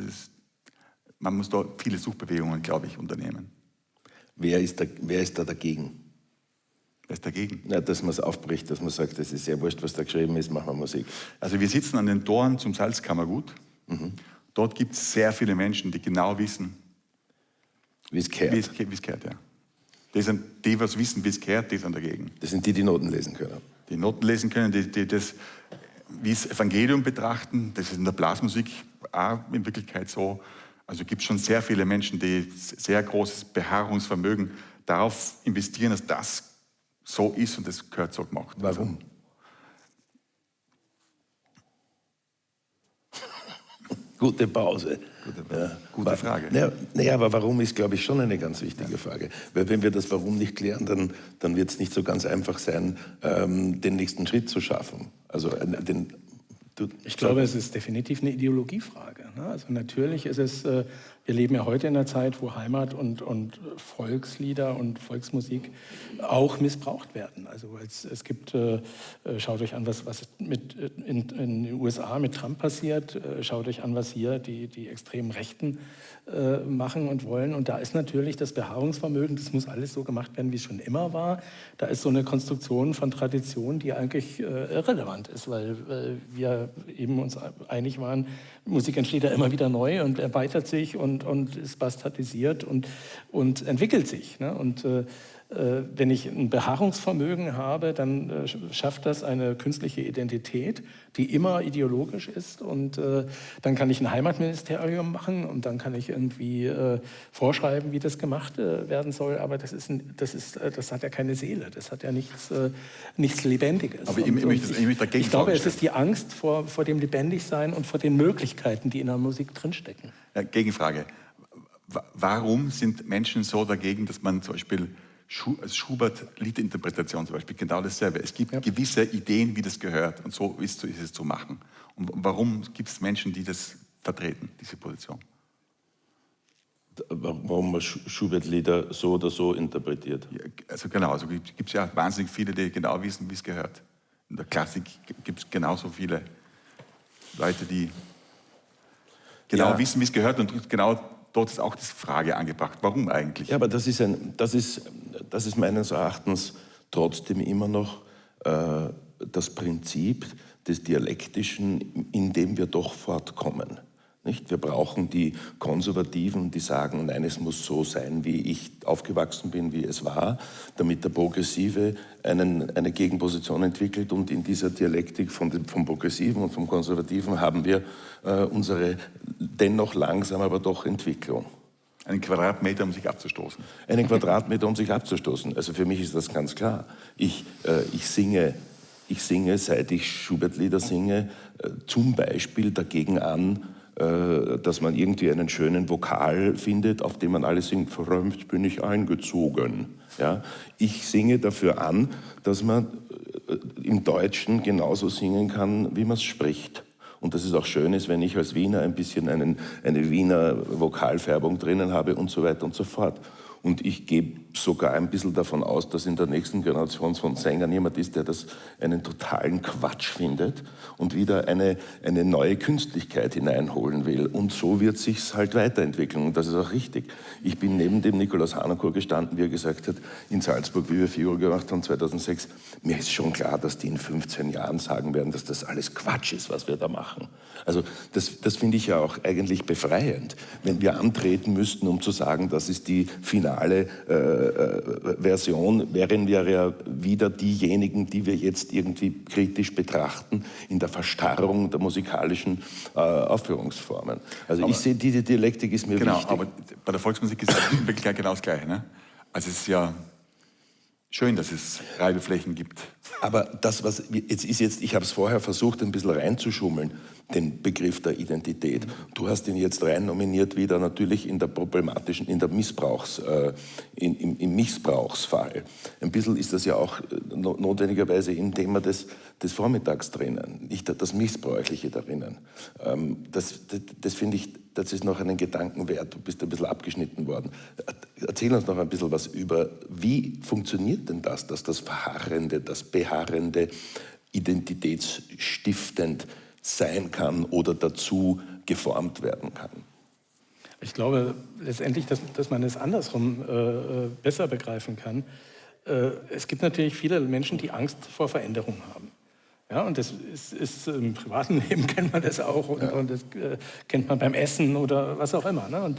man muss da viele Suchbewegungen, glaube ich, unternehmen. Wer ist da dagegen? Wer ist dagegen? Ja, dass man es aufbricht, dass man sagt, das ist sehr wurscht, was da geschrieben ist, machen wir Musik. Also wir sitzen an den Toren zum Salzkammergut. Dort gibt es sehr viele Menschen, die genau wissen, wie es gehört. Wie es gehört, ja. Die, was wissen, wie es gehört, die sind dagegen. Das sind die Noten lesen können. Die Noten lesen können, die das wie das Evangelium betrachten. Das ist in der Blasmusik auch in Wirklichkeit so. Also gibt es schon sehr viele Menschen, die sehr großes Beharrungsvermögen darauf investieren, dass das so ist und das gehört so gemacht. Warum? Gute Pause. Gute Frage. Naja, aber warum ist, glaube ich, schon eine ganz wichtige Frage. Weil wenn wir das Warum nicht klären, dann wird es nicht so ganz einfach sein, den nächsten Schritt zu schaffen. Also ich glaube, es ist definitiv eine Ideologiefrage. Ne? Also natürlich ist es, wir leben ja heute in einer Zeit, wo Heimat und Volkslieder und Volksmusik auch missbraucht werden. Also es gibt, schaut euch an, was in den USA mit Trump passiert, schaut euch an, was hier die extremen Rechten machen und wollen. Und da ist natürlich das Beharrungsvermögen, das muss alles so gemacht werden, wie es schon immer war. Da ist so eine Konstruktion von Tradition, die eigentlich irrelevant ist, weil wir eben uns einig waren, Musik entsteht ja immer wieder neu und erweitert sich und ist bastardisiert und entwickelt sich. Ne? Und wenn ich ein Beharrungsvermögen habe, dann schafft das eine künstliche Identität, die immer ideologisch ist. Und dann kann ich ein Heimatministerium machen und dann kann ich irgendwie vorschreiben, wie das gemacht werden soll. Aber das hat ja keine Seele, das hat ja nichts Lebendiges. Aber ich möchte dagegen ich glaube, es ist die Angst vor dem Lebendigsein und vor den Möglichkeiten, die in der Musik drinstecken. Ja, Gegenfrage. Warum sind Menschen so dagegen, dass man zum Beispiel Schubert-Liedinterpretation zum Beispiel genau dasselbe. Es gibt gewisse Ideen, wie das gehört und so ist es zu machen. Und warum gibt es Menschen, die das vertreten, diese Position? Warum man Schubert-Lieder so oder so interpretiert? Ja, also genau, also gibt es ja wahnsinnig viele, die genau wissen, wie es gehört. In der Klassik gibt es genauso viele Leute, die genau wissen, wie es gehört und genau dort ist auch die Frage angebracht, warum eigentlich? Ja, aber das ist meines Erachtens trotzdem immer noch das Prinzip des Dialektischen, in dem wir doch fortkommen. Nicht? Wir brauchen die Konservativen, die sagen, nein, es muss so sein, wie ich aufgewachsen bin, wie es war, damit der Progressive eine Gegenposition entwickelt. Und in dieser Dialektik vom Progressiven und vom Konservativen haben wir unsere dennoch langsam, aber doch Entwicklung. Einen Quadratmeter, um sich abzustoßen. Einen Quadratmeter, um sich abzustoßen. Also für mich ist das ganz klar. Ich singe, seit ich Schubert-Lieder singe, zum Beispiel dagegen an, dass man irgendwie einen schönen Vokal findet, auf dem man alles singt, verräumt bin ich eingezogen. Ja? Ich singe dafür an, dass man im Deutschen genauso singen kann, wie man es spricht. Und dass es auch schön ist, wenn ich als Wiener ein bisschen eine Wiener Vokalfärbung drinnen habe und so weiter und so fort. Und ich gehe sogar ein bisschen davon aus, dass in der nächsten Generation von Sängern jemand ist, der das einen totalen Quatsch findet und wieder eine neue Künstlichkeit hineinholen will. Und so wird sich's halt weiterentwickeln. Und das ist auch richtig. Ich bin neben dem Nikolaus Harnoncourt gestanden, wie er gesagt hat, in Salzburg, wie wir Figur gemacht haben, 2006. Mir ist schon klar, dass die in 15 Jahren sagen werden, dass das alles Quatsch ist, was wir da machen. Also das finde ich ja auch eigentlich befreiend, wenn wir antreten müssten, um zu sagen, das ist die finale Version, wären wir ja wieder diejenigen, die wir jetzt irgendwie kritisch betrachten, in der Verstarrung der musikalischen Aufführungsformen. Also ich sehe, diese Dialektik ist mir wichtig. Genau, aber bei der Volksmusik ist es in Wirklichkeit genau das Gleiche. Ne? Also es ist ja schön, dass es Reibeflächen gibt. Aber das, was jetzt, ich habe es vorher versucht, ein bisschen reinzuschummeln, den Begriff der Identität. Du hast ihn jetzt rein nominiert wieder natürlich in der problematischen, in der im Missbrauchsfall. Ein bisschen ist das ja auch notwendigerweise im Thema des Vormittags drinnen, nicht das Missbräuchliche darin. Das finde ich, das ist noch einen Gedanken wert. Du bist ein bisschen abgeschnitten worden. Erzähl uns noch ein bisschen was über, wie funktioniert denn das, dass das Verharrende, das Beharrende identitätsstiftend sein kann oder dazu geformt werden kann? Ich glaube letztendlich, dass man es andersrum besser begreifen kann. Es gibt natürlich viele Menschen, die Angst vor Veränderung haben. Ja, und das ist im privaten Leben kennt man das auch und das kennt man beim Essen oder was auch immer. Ne?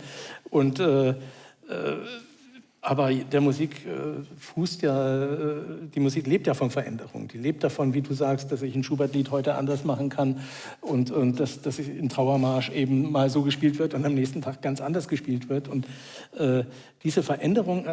Aber der Musik fußt ja, die Musik lebt ja von Veränderung. Die lebt davon, wie du sagst, dass ich ein Schubert-Lied heute anders machen kann und dass ein Trauermarsch eben mal so gespielt wird und am nächsten Tag ganz anders gespielt wird. Und diese Veränderung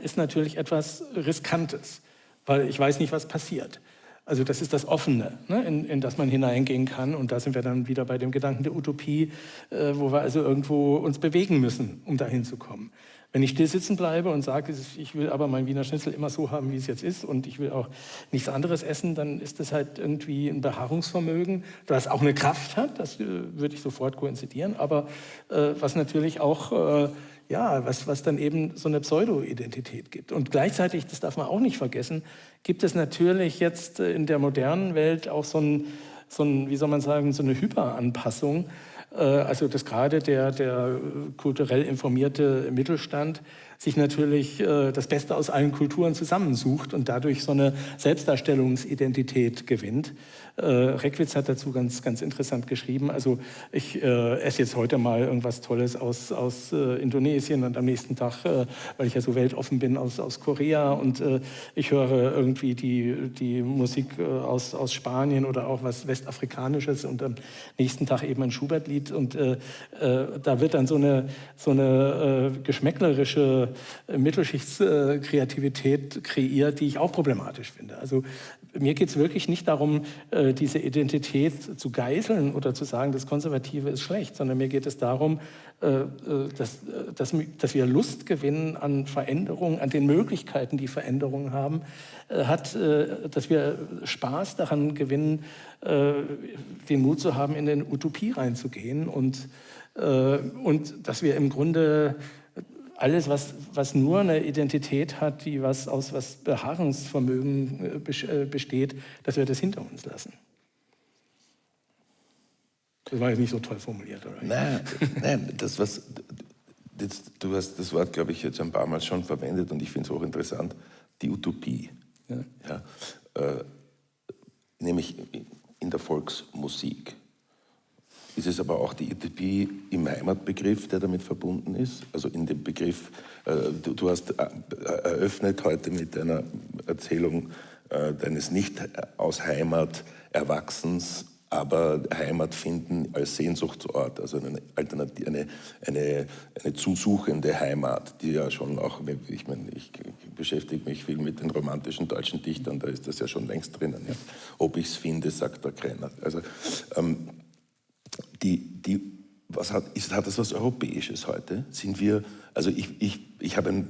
ist natürlich etwas Riskantes, weil ich weiß nicht, was passiert. Also das ist das Offene, ne, in das man hineingehen kann. Und da sind wir dann wieder bei dem Gedanken der Utopie, wo wir also irgendwo uns bewegen müssen, um dahin zu kommen. Wenn ich still sitzen bleibe und sage, ich will aber mein Wiener Schnitzel immer so haben, wie es jetzt ist und ich will auch nichts anderes essen, dann ist das halt irgendwie ein Beharrungsvermögen, das auch eine Kraft hat, das würde ich sofort koinzidieren, aber was natürlich auch, was dann eben so eine Pseudo-Identität gibt. Und gleichzeitig, das darf man auch nicht vergessen, gibt es natürlich jetzt in der modernen Welt auch so wie soll man sagen, so eine Hyperanpassung. Also dass gerade der kulturell informierte Mittelstand sich natürlich das Beste aus allen Kulturen zusammensucht und dadurch so eine Selbstdarstellungsidentität gewinnt. Reckwitz hat dazu ganz interessant geschrieben. Also ich esse jetzt heute mal irgendwas Tolles aus Indonesien und am nächsten Tag, weil ich ja so weltoffen bin, aus Korea und ich höre irgendwie die Musik aus Spanien oder auch was Westafrikanisches und am nächsten Tag eben ein Schubert-Lied und da wird dann so eine geschmäcklerische Mittelschichtskreativität kreiert, die ich auch problematisch finde. Also mir geht es wirklich nicht darum, diese Identität zu geißeln oder zu sagen, das Konservative ist schlecht, sondern mir geht es darum, dass wir Lust gewinnen an Veränderungen, an den Möglichkeiten, die Veränderungen haben, dass wir Spaß daran gewinnen, den Mut zu haben, in eine Utopie reinzugehen und dass wir im Grunde alles, was nur eine Identität hat, die aus Beharrungsvermögen besteht, dass wir das hinter uns lassen. Das war jetzt nicht so toll formuliert, oder? Nein, du hast das Wort, glaube ich, jetzt ein paar Mal schon verwendet und ich finde es auch interessant, die Utopie. Ja. Nämlich in der Volksmusik. Ist es aber auch die Utopie im Heimatbegriff, der damit verbunden ist? Also in dem Begriff, du hast eröffnet heute mit einer Erzählung deines nicht aus Heimat Erwachsens, aber Heimat finden als Sehnsuchtsort, also eine Alternative, eine zusuchende Heimat, die ja schon auch, ich meine, ich beschäftige mich viel mit den romantischen deutschen Dichtern, da ist das ja schon längst drinnen. Ja. Ob ich es finde, sagt der Krenner. Also hat das was Europäisches heute? Sind wir, also ich bin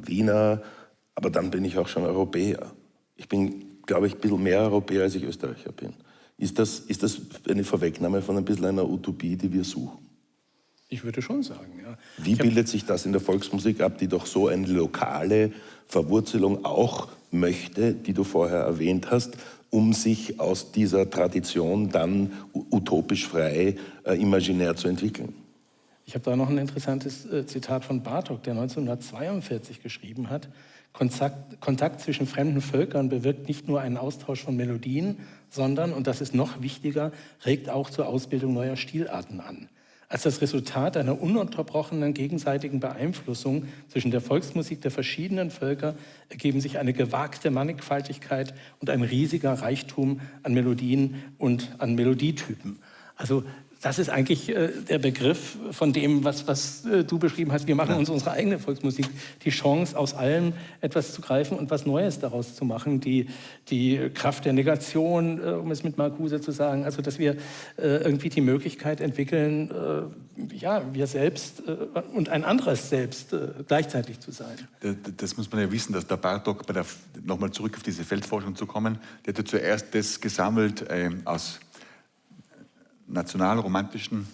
Wiener, aber dann bin ich auch schon Europäer. Ich bin, glaube ich, ein bisschen mehr Europäer, als ich Österreicher bin. Ist das eine Vorwegnahme von ein bisschen einer Utopie, die wir suchen? Ich würde schon sagen, ja. Wie bildet sich das in der Volksmusik ab, die doch so eine lokale Verwurzelung auch möchte, die du vorher erwähnt hast, um sich aus dieser Tradition dann utopisch frei, imaginär zu entwickeln? Ich habe da noch ein interessantes Zitat von Bartók, der 1942 geschrieben hat. Kontakt zwischen fremden Völkern bewirkt nicht nur einen Austausch von Melodien, sondern, und das ist noch wichtiger, regt auch zur Ausbildung neuer Stilarten an. Als das Resultat einer ununterbrochenen gegenseitigen Beeinflussung zwischen der Volksmusik der verschiedenen Völker ergeben sich eine gewagte Mannigfaltigkeit und ein riesiger Reichtum an Melodien und an Melodietypen. Also das ist eigentlich der Begriff von dem, was du beschrieben hast. Wir machen uns unsere eigene Volksmusik. Die Chance, aus allem etwas zu greifen und was Neues daraus zu machen. Die Kraft der Negation, um es mit Marcuse zu sagen. Also, dass wir irgendwie die Möglichkeit entwickeln, wir selbst und ein anderes Selbst gleichzeitig zu sein. Das muss man ja wissen, dass der Bartók, nochmal zurück auf diese Feldforschung zu kommen, der hat ja zuerst das gesammelt aus nationalromantischen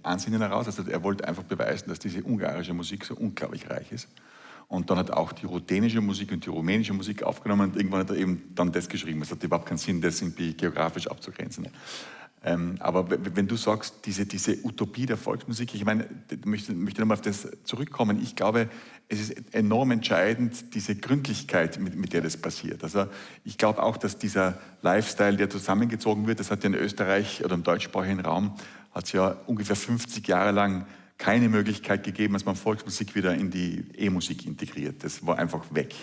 Ansinnen heraus. Also er wollte einfach beweisen, dass diese ungarische Musik so unglaublich reich ist. Und dann hat er auch die ruthenische Musik und die rumänische Musik aufgenommen und irgendwann hat er eben dann das geschrieben. Es hat überhaupt keinen Sinn, das irgendwie geografisch abzugrenzen. Aber wenn du sagst, diese Utopie der Volksmusik, ich meine, ich möchte nochmal auf das zurückkommen. Ich glaube, es ist enorm entscheidend, diese Gründlichkeit, mit der das passiert. Also ich glaube auch, dass dieser Lifestyle, der zusammengezogen wird, das hat ja in Österreich oder im deutschsprachigen Raum, hat es ja ungefähr 50 Jahre lang keine Möglichkeit gegeben, dass man Volksmusik wieder in die E-Musik integriert. Das war einfach weg.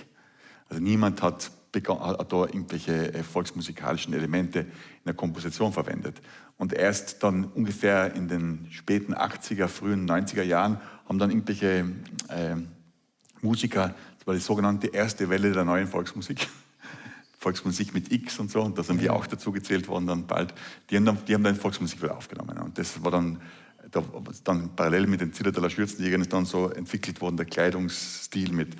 Also niemand hat da irgendwelche volksmusikalischen Elemente in der Komposition verwendet. Und erst dann ungefähr in den späten 80er, frühen 90er Jahren haben dann irgendwelche Musiker, das war die sogenannte erste Welle der neuen Volksmusik, Volksmusik mit X und so, und da sind wir auch dazu gezählt worden dann bald, die haben dann Volksmusik wieder aufgenommen. Und das war dann parallel mit den Zillertaler Schürzenjägern ist dann so entwickelt worden, der Kleidungsstil mit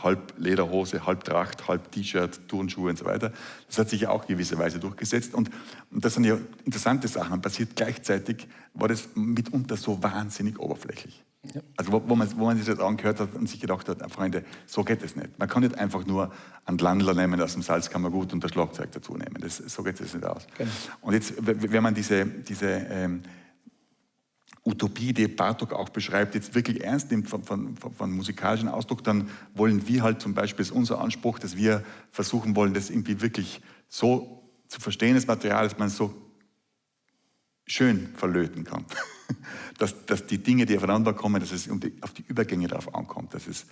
halb Lederhose, halb Tracht, halb T-Shirt, Turnschuhe und so weiter. Das hat sich ja auch gewisserweise durchgesetzt. Und das sind ja interessante Sachen passiert. Gleichzeitig war das mitunter so wahnsinnig oberflächlich. Ja. Also wo man sich das angehört hat und sich gedacht hat, Freunde, so geht es nicht. Man kann nicht einfach nur einen Landler nehmen aus dem Salzkammergut und das Schlagzeug dazu nehmen. So geht es nicht aus. Genau. Und jetzt, wenn man diese Utopie, die Bartók auch beschreibt, jetzt wirklich ernst nimmt von musikalischen Ausdruck, dann wollen wir halt zum Beispiel, ist unser Anspruch, dass wir versuchen wollen, das irgendwie wirklich so zu verstehen, das Material, dass man es so schön verlöten kann. dass die Dinge, die aufeinander kommen, dass es auf die Übergänge drauf ankommt, dass es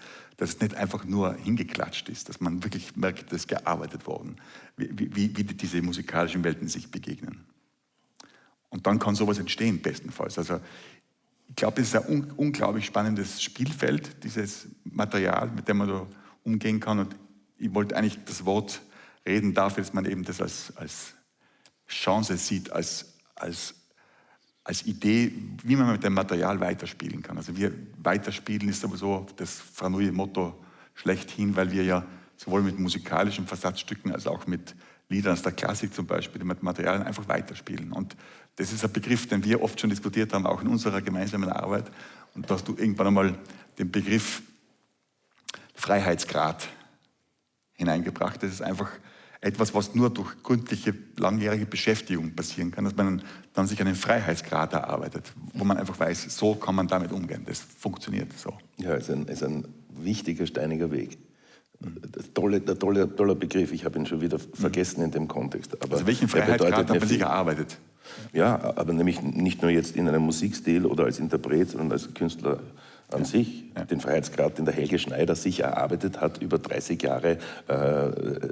nicht einfach nur hingeklatscht ist, dass man wirklich merkt, dass gearbeitet worden, wie diese musikalischen Welten sich begegnen. Und dann kann sowas entstehen, bestenfalls. Also ich glaube, das ist ein unglaublich spannendes Spielfeld, dieses Material, mit dem man da umgehen kann. Und ich wollte eigentlich das Wort reden dafür, dass man eben das als Chance sieht, als Idee, wie man mit dem Material weiterspielen kann. Also wir weiterspielen ist sowieso das Franui-Motto schlechthin, weil wir ja sowohl mit musikalischen Versatzstücken als auch mit Liedern aus der Klassik zum Beispiel, mit Materialien einfach weiterspielen. Und das ist ein Begriff, den wir oft schon diskutiert haben, auch in unserer gemeinsamen Arbeit. Und da hast du irgendwann einmal den Begriff Freiheitsgrad hineingebracht. Das ist einfach etwas, was nur durch gründliche, langjährige Beschäftigung passieren kann, dass man dann sich einen Freiheitsgrad erarbeitet, wo man einfach weiß, so kann man damit umgehen. Das funktioniert so. Ja, ist ein wichtiger, steiniger Weg. Toller Begriff, ich habe ihn schon wieder vergessen in dem Kontext. Aber also welchen Freiheitsgrad hat man sich erarbeitet? Ja, aber nämlich nicht nur jetzt in einem Musikstil oder als Interpret, sondern als Künstler an sich. Ja. Den Freiheitsgrad, den der Helge Schneider sich erarbeitet hat, über 30 Jahre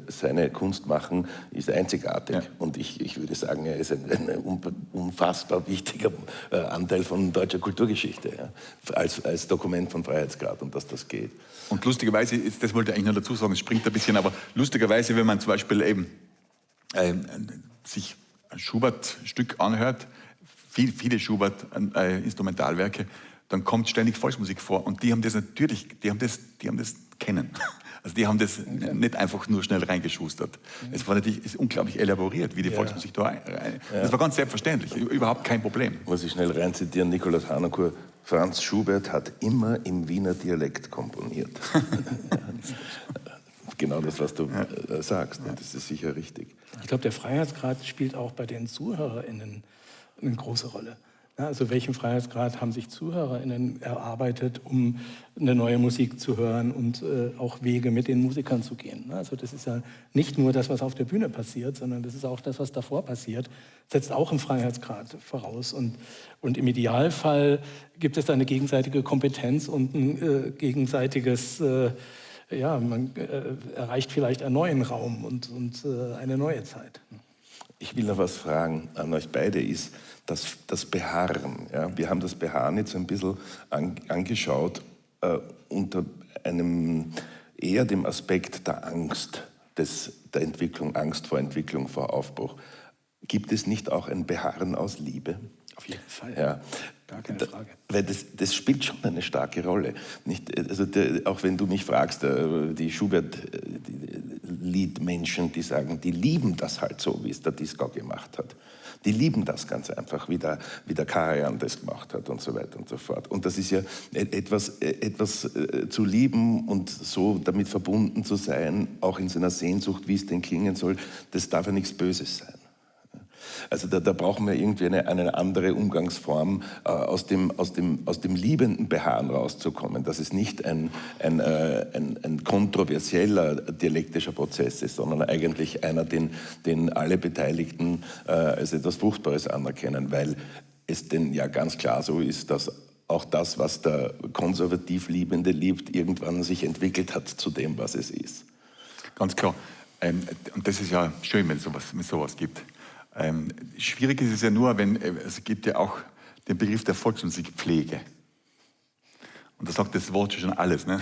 seine Kunst machen, ist einzigartig. Ja. Und ich würde sagen, er ist ein unfassbar wichtiger Anteil von deutscher Kulturgeschichte, ja, als Dokument von Freiheitsgrad und dass das geht. Und lustigerweise, das wollte ich eigentlich noch dazu sagen, es springt ein bisschen, aber lustigerweise, wenn man zum Beispiel eben sich ein Schubert-Stück anhört, viele Schubert-Instrumentalwerke, dann kommt ständig Volksmusik vor. Und die haben das natürlich, die haben das kennen. Also die haben das nicht einfach nur schnell reingeschustert. Es war natürlich ist unglaublich elaboriert, wie die Volksmusik da rein. Das war ganz selbstverständlich, überhaupt kein Problem. Muss ich schnell reinzitieren, Nikolaus Harnoncourt, Franz Schubert hat immer im Wiener Dialekt komponiert. Genau das, was du sagst, das ist sicher richtig. Ich glaube, der Freiheitsgrad spielt auch bei den ZuhörerInnen eine große Rolle. Also welchen Freiheitsgrad haben sich ZuhörerInnen erarbeitet, um eine neue Musik zu hören und auch Wege mit den Musikern zu gehen. Also das ist ja nicht nur das, was auf der Bühne passiert, sondern das ist auch das, was davor passiert, setzt auch einen Freiheitsgrad voraus. Und im Idealfall gibt es da eine gegenseitige Kompetenz und ein gegenseitiges, man erreicht vielleicht einen neuen Raum und eine neue Zeit. Ich will noch was fragen an euch beide, ist, das Beharren. Ja? Wir haben das Beharren jetzt ein bisschen angeschaut unter einem eher dem Aspekt der Angst, der Entwicklung, Angst vor Entwicklung, vor Aufbruch. Gibt es nicht auch ein Beharren aus Liebe? Auf jeden Fall, ja. Gar keine Frage. Weil das spielt schon eine starke Rolle. Nicht, also auch wenn du mich fragst, die Schubert-Liedmenschen, die sagen, die lieben das halt so, wie es der Dieskau gemacht hat. Die lieben das ganz einfach, wie der Karajan das gemacht hat und so weiter und so fort. Und das ist ja etwas zu lieben und so damit verbunden zu sein, auch in seiner Sehnsucht, wie es denn klingen soll, das darf ja nichts Böses sein. Also da brauchen wir irgendwie eine andere Umgangsform, aus dem liebenden Beharren rauszukommen, dass es nicht ein kontroversieller dialektischer Prozess ist, sondern eigentlich einer, den alle Beteiligten als etwas Fruchtbares anerkennen, weil es denn ja ganz klar so ist, dass auch das, was der konservativ Liebende liebt, irgendwann sich entwickelt hat zu dem, was es ist. Ganz klar. Und das ist ja schön, wenn es sowas gibt. Schwierig ist es ja nur, es gibt ja auch den Begriff der Volksmusikpflege. Und da sagt das Wort schon alles. Ne?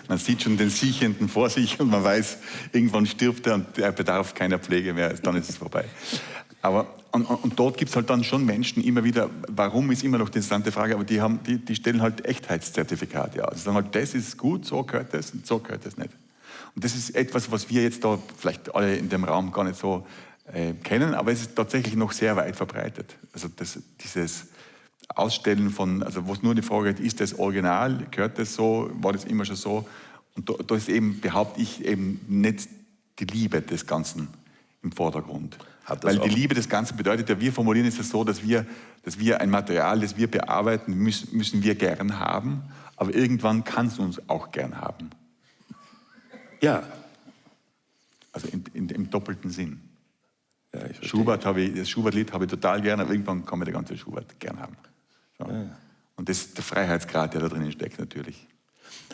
Man sieht schon den Siechenden vor sich und man weiß, irgendwann stirbt er und er bedarf keiner Pflege mehr, dann ist es vorbei. Aber und dort gibt es halt dann schon Menschen immer wieder, warum ist immer noch die interessante Frage, aber die stellen halt Echtheitszertifikate aus. Die sagen halt, das ist gut, so gehört das und so gehört das nicht. Und das ist etwas, was wir jetzt da vielleicht alle in dem Raum gar nicht so kennen, aber es ist tatsächlich noch sehr weit verbreitet. Also dieses Ausstellen von, also wo es nur die Frage geht, ist das Original, gehört das so, war das immer schon so? Und da ist eben, behaupte ich, eben nicht die Liebe des Ganzen im Vordergrund. Weil die Liebe des Ganzen bedeutet ja, wir formulieren es so, dass wir ein Material, das wir bearbeiten, müssen wir gern haben, aber irgendwann kann es uns auch gern haben. Ja. Also im doppelten Sinn. Ja, das Schubert-Lied habe ich total gern, aber irgendwann kann man den ganzen Schubert gern haben. So. Ja. Und das ist der Freiheitsgrad, der da drinnen steckt natürlich.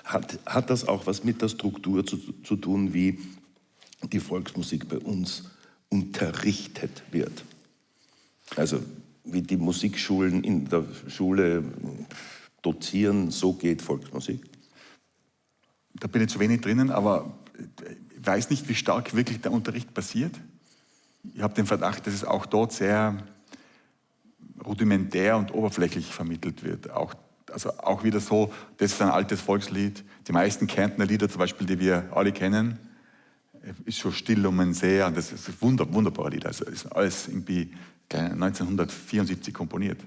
Hat das auch was mit der Struktur zu tun, wie die Volksmusik bei uns unterrichtet wird? Also wie die Musikschulen in der Schule dozieren, so geht Volksmusik? Da bin ich zu wenig drinnen, aber ich weiß nicht, wie stark wirklich der Unterricht passiert. Ich habe den Verdacht, dass es auch dort sehr rudimentär und oberflächlich vermittelt wird. Auch wieder so, das ist ein altes Volkslied. Die meisten Kärntner Lieder zum Beispiel, die wir alle kennen, ist schon Still um den See. Und das ist ein wunderbarer Lied. Also ist alles irgendwie 1974 komponiert.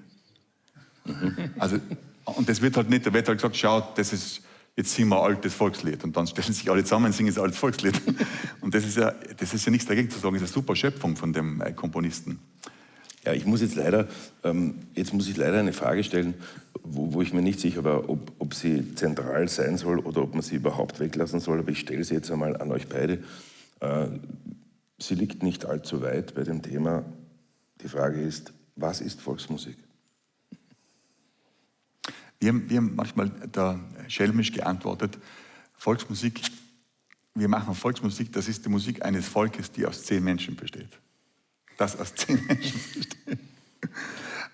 Also, und das wird halt nicht, da wird halt gesagt, schaut, das ist, jetzt singen wir ein altes Volkslied. Und dann stellen sich alle zusammen und singen ein altes Volkslied. Und das ist ja nichts dagegen zu sagen, das ist eine super Schöpfung von dem Komponisten. Ja, ich muss jetzt leider eine Frage stellen, wo ich mir nicht sicher war, ob sie zentral sein soll oder ob man sie überhaupt weglassen soll. Aber ich stelle sie jetzt einmal an euch beide. Sie liegt nicht allzu weit bei dem Thema. Die Frage ist, was ist Volksmusik? Wir haben manchmal da schelmisch geantwortet, wir machen Volksmusik, das ist die Musik eines Volkes, die aus 10 Menschen besteht. Das aus 10 Menschen besteht.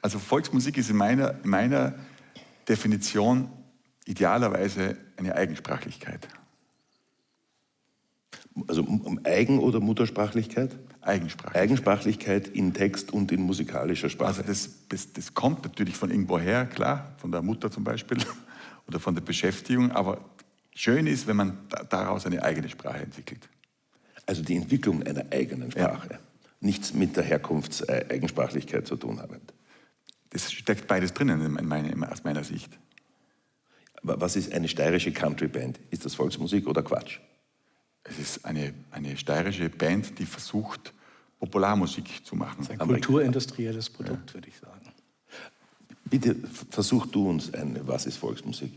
Also Volksmusik ist in meiner Definition idealerweise eine Eigensprachlichkeit. Also Eigen- oder Muttersprachlichkeit? Eigensprachlichkeit. Eigensprachlichkeit in Text und in musikalischer Sprache. Also das kommt natürlich von irgendwoher, klar, von der Mutter zum Beispiel oder von der Beschäftigung, aber schön ist, wenn man daraus eine eigene Sprache entwickelt. Also die Entwicklung einer eigenen Sprache, ja. Nichts mit der Herkunftseigensprachlichkeit zu tun haben. Das steckt beides drinnen aus meiner Sicht. Was ist eine steirische Countryband? Ist das Volksmusik oder Quatsch? Es ist eine steirische Band, die versucht, Popularmusik zu machen. Das ist ein kulturindustrielles Produkt, würde ich sagen. Bitte versuch du uns was ist Volksmusik?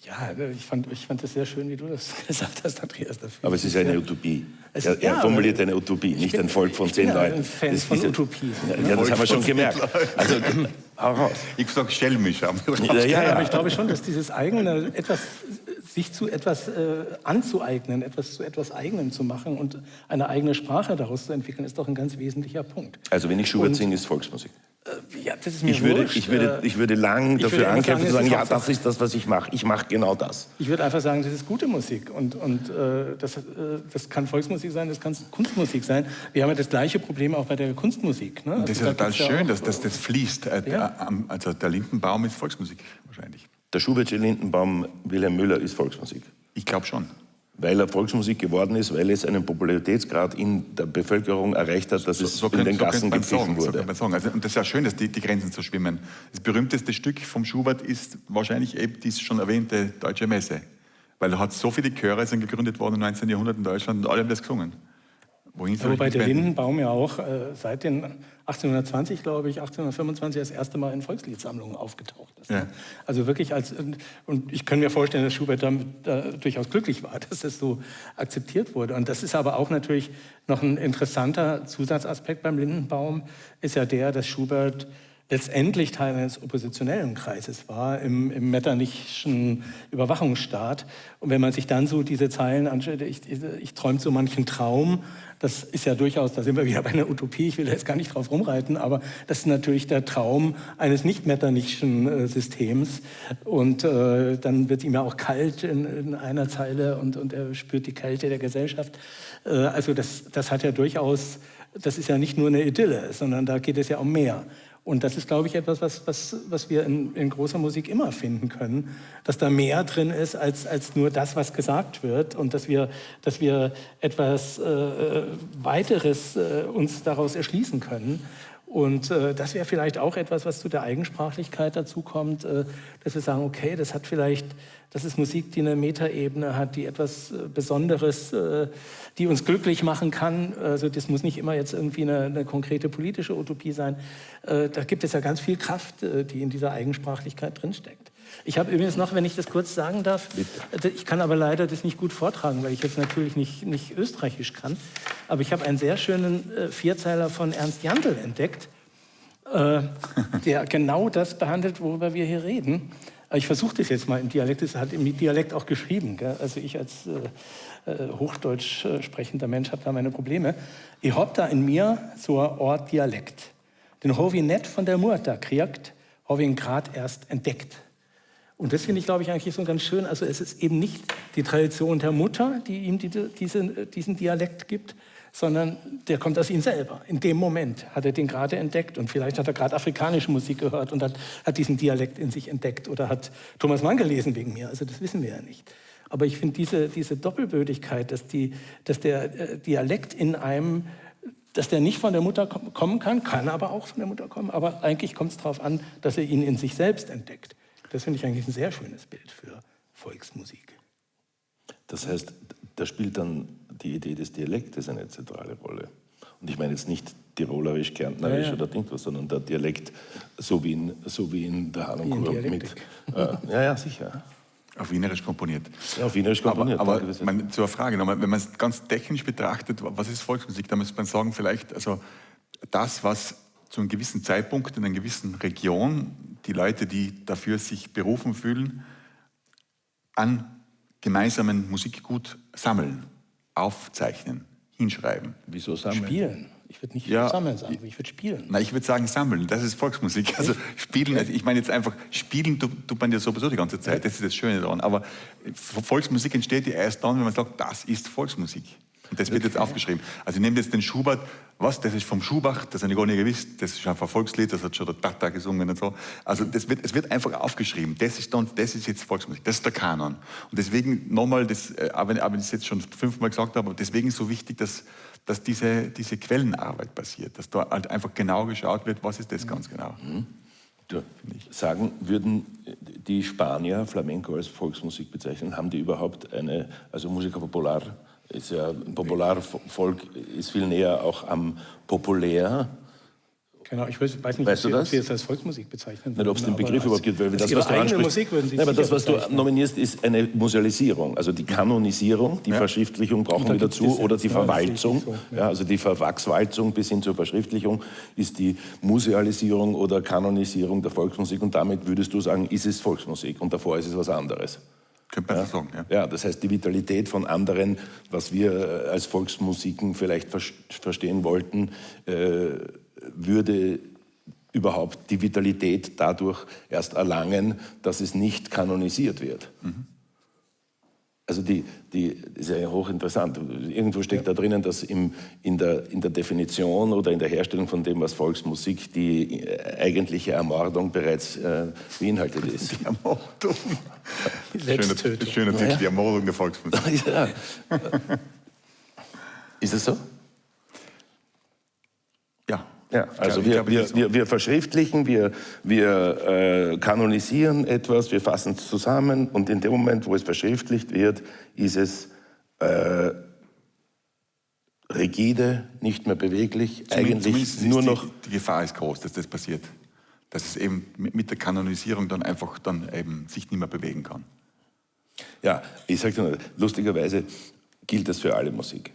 Ja, ich fand das sehr schön, wie du das gesagt hast, Andreas. Dafür. Aber es ist eine Utopie. Er formuliert eine Utopie, nicht ein Volk von 10 Leuten. Ich bin ein Fan von Utopien. Ja, das haben wir schon gemerkt. Also, hau raus. Ich sage schelmisch. Ja, aber ich glaube schon, dass dieses eigene, sich zu etwas anzueignen, zu etwas Eigenem zu machen und eine eigene Sprache daraus zu entwickeln, ist doch ein ganz wesentlicher Punkt. Also wenn ich Schubert singe, ist Volksmusik. Ja, das ist mir Ich würde, wurscht. ich würde lang ich dafür würde immer ankämpfen und sagen, sagen, es ist ja, das ist das, was ich mache. Ich mache genau das. Ich würde einfach sagen, das ist gute Musik und das kann Volksmusik sein, das kann Kunstmusik sein. Wir haben ja das gleiche Problem auch bei der Kunstmusik. Ne? Und das ist Also, ja total schön, auch, dass das fließt. Also der Lindenbaum ist Volksmusik wahrscheinlich. Der Schubertsche Lindenbaum Wilhelm Müller ist Volksmusik. Ich glaube schon. Weil er Volksmusik geworden ist, weil es einen Popularitätsgrad in der Bevölkerung erreicht hat, dass es in den Gassen gepfiffen wurde. So könnte man sagen. Also, und das ist ja schön, dass die Grenzen zu schwimmen. Das berühmteste Stück vom Schubert ist wahrscheinlich eben die schon erwähnte Deutsche Messe. Weil da hat so viele Chöre sind gegründet worden im 19. Jahrhundert in Deutschland und alle haben das gesungen. Wobei der Lindenbaum ja auch seit den 1820, glaube ich, 1825 das erste Mal in Volksliedsammlungen aufgetaucht ist. Ja. Also wirklich und ich kann mir vorstellen, dass Schubert damit durchaus glücklich war, dass das so akzeptiert wurde. Und das ist aber auch natürlich noch ein interessanter Zusatzaspekt beim Lindenbaum, ist ja der, dass Schubert letztendlich Teil eines oppositionellen Kreises war im Metternichschen Überwachungsstaat. Und wenn man sich dann so diese Zeilen anschaut, ich träume so manchen Traum, das ist ja durchaus, da sind wir wieder bei einer Utopie, ich will da jetzt gar nicht drauf rumreiten, aber das ist natürlich der Traum eines nicht-Metternichschen Systems. Und dann wird ihm ja auch kalt in einer Zeile und er spürt die Kälte der Gesellschaft. Also das hat ja durchaus, das ist ja nicht nur eine Idylle, sondern da geht es ja um mehr. Und das ist, glaube ich, etwas, was wir in großer Musik immer finden können, dass da mehr drin ist als nur das, was gesagt wird und dass wir etwas Weiteres uns daraus erschließen können. Und das wäre vielleicht auch etwas, was zu der Eigensprachlichkeit dazu kommt, dass wir sagen, okay, das ist Musik, die eine Metaebene hat, die etwas Besonderes, die uns glücklich machen kann. Also das muss nicht immer jetzt irgendwie eine konkrete politische Utopie sein. Da gibt es ja ganz viel Kraft, die in dieser Eigensprachlichkeit drinsteckt. Ich habe übrigens noch, wenn ich das kurz sagen darf, ich kann aber leider das nicht gut vortragen, weil ich jetzt natürlich nicht Österreichisch kann, aber ich habe einen sehr schönen Vierzeiler von Ernst Jandl entdeckt, der genau das behandelt, worüber wir hier reden. Ich versuche das jetzt mal im Dialekt, das hat im Dialekt auch geschrieben. Gell? Also ich als Hochdeutsch sprechender Mensch habe da meine Probleme. Ich hab da in mir so eine Art Dialekt. Den habe ich nicht von der Mutter gekriegt, habe ich ihn gerade erst entdeckt. Und das finde ich, glaube ich, eigentlich so ganz schön. Also es ist eben nicht die Tradition der Mutter, die ihm diesen Dialekt gibt, sondern der kommt aus ihm selber. In dem Moment hat er den gerade entdeckt und vielleicht hat er gerade afrikanische Musik gehört und hat diesen Dialekt in sich entdeckt oder hat Thomas Mann gelesen wegen mir. Also das wissen wir ja nicht. Aber ich finde diese Doppelbödigkeit, dass der Dialekt in einem, dass der nicht von der Mutter kommen kann aber auch von der Mutter kommen, aber eigentlich kommt es darauf an, dass er ihn in sich selbst entdeckt. Das finde ich eigentlich ein sehr schönes Bild für Volksmusik. Das heißt, da spielt dann die Idee des Dialektes eine zentrale Rolle. Und ich meine jetzt nicht tirolerisch, kärntnerisch oder irgendwas, sondern der Dialekt, so wie in der Harnoncourt mit. Ja, sicher. Auf Wienerisch komponiert. Ja, auf Wienerisch komponiert. Aber zur Frage nochmal, wenn man es ganz technisch betrachtet, was ist Volksmusik? Da müsste man sagen, vielleicht also das, was zu einem gewissen Zeitpunkt in einer gewissen Region die Leute, die dafür sich berufen fühlen, an gemeinsamen Musikgut sammeln, aufzeichnen, hinschreiben. Wieso sammeln? Spielen. Ich würde nicht sammeln sagen, ich würde spielen. Nein, ich würde sagen sammeln, das ist Volksmusik. Also spielen, also ich meine jetzt einfach, spielen tut man ja sowieso die ganze Zeit, das ist das Schöne daran. Aber Volksmusik entsteht ja erst dann, wenn man sagt, das ist Volksmusik. Und das wird jetzt aufgeschrieben. Also ich nehme jetzt den Schubert, das ist vom Schubach, das habe ich gar nicht gewusst, das ist einfach ein Volkslied, das hat schon der Tata gesungen und so. Also es wird einfach aufgeschrieben, das ist jetzt Volksmusik, das ist der Kanon. Und deswegen nochmal, aber wenn ich es jetzt schon 5-mal gesagt habe, deswegen ist so wichtig, dass diese Quellenarbeit passiert, dass da halt einfach genau geschaut wird, was ist das ganz genau. Sagen, würden die Spanier Flamenco als Volksmusik bezeichnen? Haben die überhaupt also Musica Popular ist ja ein Popularvolk, ist viel näher auch am Populär. Genau, ich weiß nicht, ob Sie es als Volksmusik bezeichnen. Nicht, ob es den Begriff überhaupt gibt, weil das, was du ansprichst. Aber das, was du nominierst, ist eine Musealisierung. Also die Kanonisierung, die Verschriftlichung brauchen wir dazu, oder die Verwalzung. Ja, also die Verwachswalzung bis hin zur Verschriftlichung ist die Musealisierung oder Kanonisierung der Volksmusik. Und damit würdest du sagen, ist es Volksmusik und davor ist es was anderes. Könnte man so sagen, ja. Ja, das heißt, die Vitalität von anderen, was wir als Volksmusiken vielleicht verstehen wollten, würde überhaupt die Vitalität dadurch erst erlangen, dass es nicht kanonisiert wird. Also das ist ja hochinteressant. Irgendwo steckt da drinnen, dass in der Definition oder in der Herstellung von dem, was Volksmusik die eigentliche Ermordung bereits beinhaltet ist. Die Ermordung. Selbsttötung. Schöner Titel, die Ermordung der Volksmusik. Ja. Ist es so? Ja. Ja, also Ich glaube, das ist so. wir verschriftlichen, wir kanonisieren etwas, wir fassen es zusammen und in dem Moment, wo es verschriftlicht wird, ist es rigide, nicht mehr beweglich, eigentlich Zumindest nur ist noch... die Gefahr ist groß, dass das passiert. Dass es eben mit der Kanonisierung dann einfach eben sich nicht mehr bewegen kann. Ja, ich sage dir, lustigerweise gilt das für alle Musik.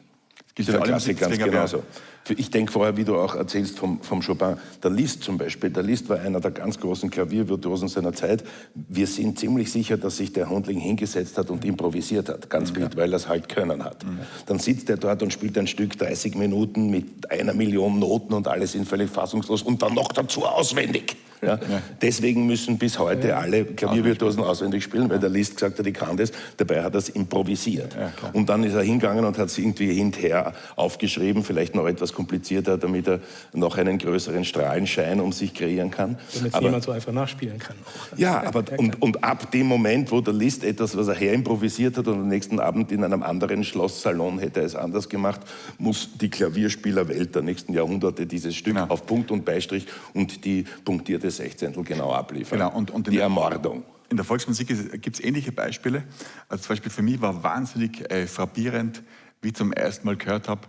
Gilt für für alle Klassik Musik, ganz deswegen genauso. Ich denke vorher, wie du auch erzählst vom Chopin, der Liszt zum Beispiel. Der Liszt war einer der ganz großen Klaviervirtuosen seiner Zeit. Wir sind ziemlich sicher, dass sich der Hundling hingesetzt hat und improvisiert hat, ganz wild, weil er es halt können hat. Dann sitzt er dort und spielt ein Stück 30 Minuten mit 1 Million Noten und alle sind völlig fassungslos und dann noch dazu auswendig. Ja? Deswegen müssen bis heute alle Klaviervirtuosen auswendig spielen, weil der Liszt gesagt hat, ich kann das. Dabei hat er es improvisiert. Und dann ist er hingegangen und hat es irgendwie hinterher aufgeschrieben, vielleicht noch etwas komplizierter, damit er noch einen größeren Strahlenschein um sich kreieren kann. Damit es niemand so einfach nachspielen kann. Ja, aber und ab dem Moment, wo der Liszt etwas, was er herimprovisiert hat und am nächsten Abend in einem anderen Schlosssalon hätte er es anders gemacht, muss die Klavierspielerwelt der nächsten Jahrhunderte dieses Stück auf Punkt und Beistrich und die punktierte Sechzehntel genau abliefern. Genau, und die Ermordung. In der Volksmusik gibt es ähnliche Beispiele. Also zum Beispiel für mich war wahnsinnig frappierend, wie ich zum ersten Mal gehört habe,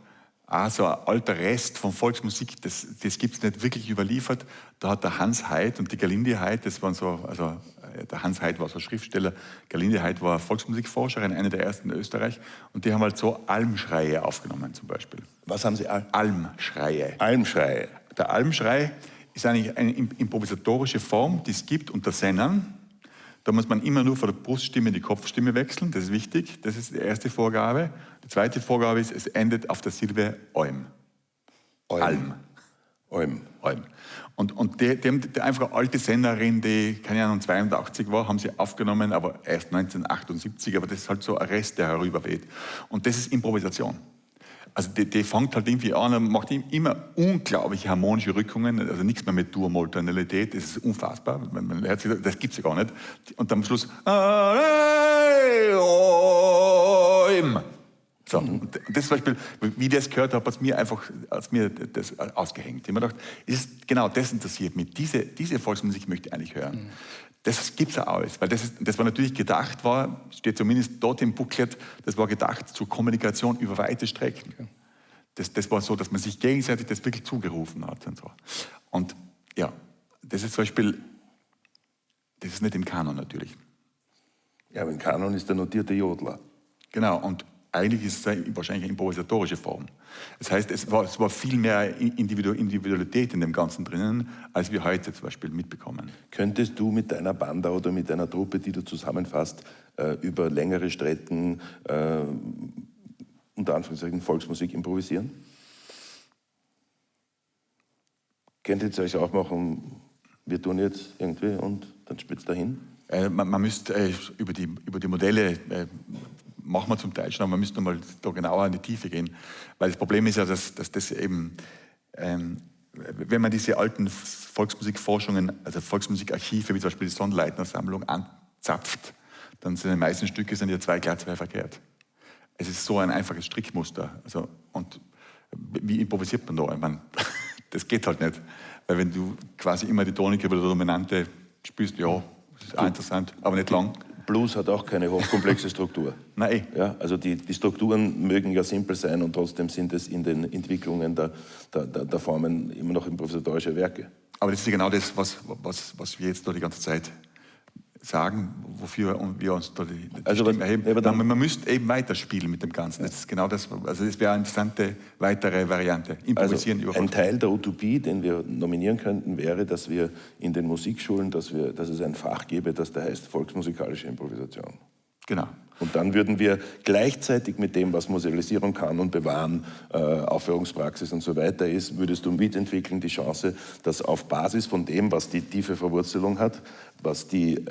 so ein alter Rest von Volksmusik, das gibt es nicht wirklich überliefert. Da hat der Hans Haidt und die Galinde Haidt, das waren so, also der Hans Haidt war so Schriftsteller, Galinde Haidt war Volksmusikforscherin, eine der ersten in Österreich, und die haben halt so Almschreie aufgenommen zum Beispiel. Was haben Sie? Almschreie. Almschreie. Der Almschrei ist eigentlich eine improvisatorische Form, die es gibt unter Sängern. Da muss man immer nur von der Bruststimme die Kopfstimme wechseln, das ist wichtig. Das ist die erste Vorgabe. Die zweite Vorgabe ist, es endet auf der Silbe Oim. Alm. Oim. Oim. Und die haben einfach eine alte Sängerin, die, keine Ahnung, 82 war, haben sie aufgenommen, aber erst 1978. Aber das ist halt so ein Rest, der herüberweht. Und das ist Improvisation. Also die fängt halt irgendwie an und macht immer unglaubliche harmonische Rückungen, also nichts mehr mit Dur-Moll-Tonalität, das ist unfassbar, das gibt es ja gar nicht. Und am Schluss so, und das zum Beispiel, wie ich das gehört habe, hat mir das ausgehängt. Ich habe mir gedacht, genau das interessiert mich, diese Volksmusik möchte ich eigentlich hören. Das gibt es auch alles, weil das war natürlich gedacht, steht zumindest dort im Booklet, das war gedacht zur Kommunikation über weite Strecken. Okay. Das war so, dass man sich gegenseitig das wirklich zugerufen hat. Und so. Und ja, das ist zum Beispiel, das ist nicht im Kanon natürlich. Ja, aber im Kanon ist der notierte Jodler. Genau, und eigentlich ist es wahrscheinlich eine improvisatorische Form. Das heißt, es war viel mehr Individualität in dem Ganzen drinnen, als wir heute zum Beispiel mitbekommen. Könntest du mit deiner Banda oder mit deiner Truppe, die du zusammenfasst, über längere Strecken, unter Anführungszeichen, Volksmusik improvisieren? Könntet ihr euch auch machen, wir tun jetzt irgendwie und dann spitzt dahin? Man müsste über die Modelle machen wir zum Teil schon, aber man müsste mal da genauer in die Tiefe gehen. Weil das Problem ist ja, dass das eben, wenn man diese alten Volksmusikforschungen, also Volksmusikarchive, wie zum Beispiel die Sonnleitner-Sammlung, anzapft, dann sind die meisten Stücke ja 2 glatt, 2 verkehrt. Es ist so ein einfaches Strickmuster. Also, und wie improvisiert man da? Ich meine, das geht halt nicht. Weil wenn du quasi immer die Tonik über der Dominante spielst, ja, das ist auch interessant, aber nicht lang. Blues hat auch keine hochkomplexe Struktur. Nein. Ja, also die Strukturen mögen ja simpel sein und trotzdem sind es in den Entwicklungen der Formen immer noch improvisatorische Werke. Aber das ist ja genau das, was wir jetzt da die ganze Zeit sagen, wofür wir uns da die Stimme erheben. Man müsste eben weiterspielen mit dem Ganzen. Das ist genau das, also das wäre eine interessante weitere Variante. Improvisieren über ein Teil der Utopie, den wir nominieren könnten, wäre, dass wir in den Musikschulen, dass es ein Fach gäbe, das da heißt volksmusikalische Improvisation. Genau. Und dann würden wir gleichzeitig mit dem, was Musealisierung kann und bewahren, Aufführungspraxis und so weiter ist, würdest du mitentwickeln die Chance, dass auf Basis von dem, was die tiefe Verwurzelung hat, was die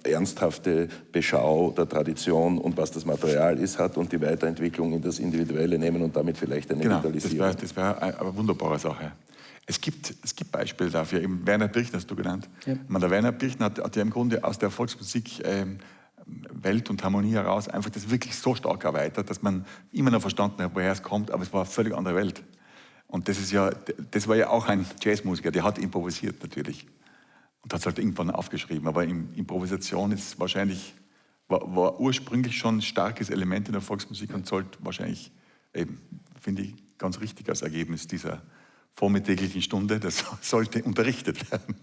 ernsthafte Beschau der Tradition und was das Material ist, hat und die Weiterentwicklung in das Individuelle nehmen und damit vielleicht eine Vitalisierung. Das wäre eine wunderbare Sache. Es gibt Beispiele dafür. Eben Werner Birchner hast du genannt. Ja. Der Werner Birchner hat ja im Grunde aus der Volksmusik Welt und Harmonie heraus einfach das wirklich so stark erweitert, dass man immer noch verstanden hat, woher es kommt, aber es war eine völlig andere Welt. Und das war ja auch ein Jazzmusiker, der hat improvisiert natürlich und hat es halt irgendwann aufgeschrieben. Aber Improvisation ist wahrscheinlich, war ursprünglich schon ein starkes Element in der Volksmusik und sollte wahrscheinlich eben, finde ich, ganz richtig als Ergebnis dieser vormittäglichen Stunde, das sollte unterrichtet werden.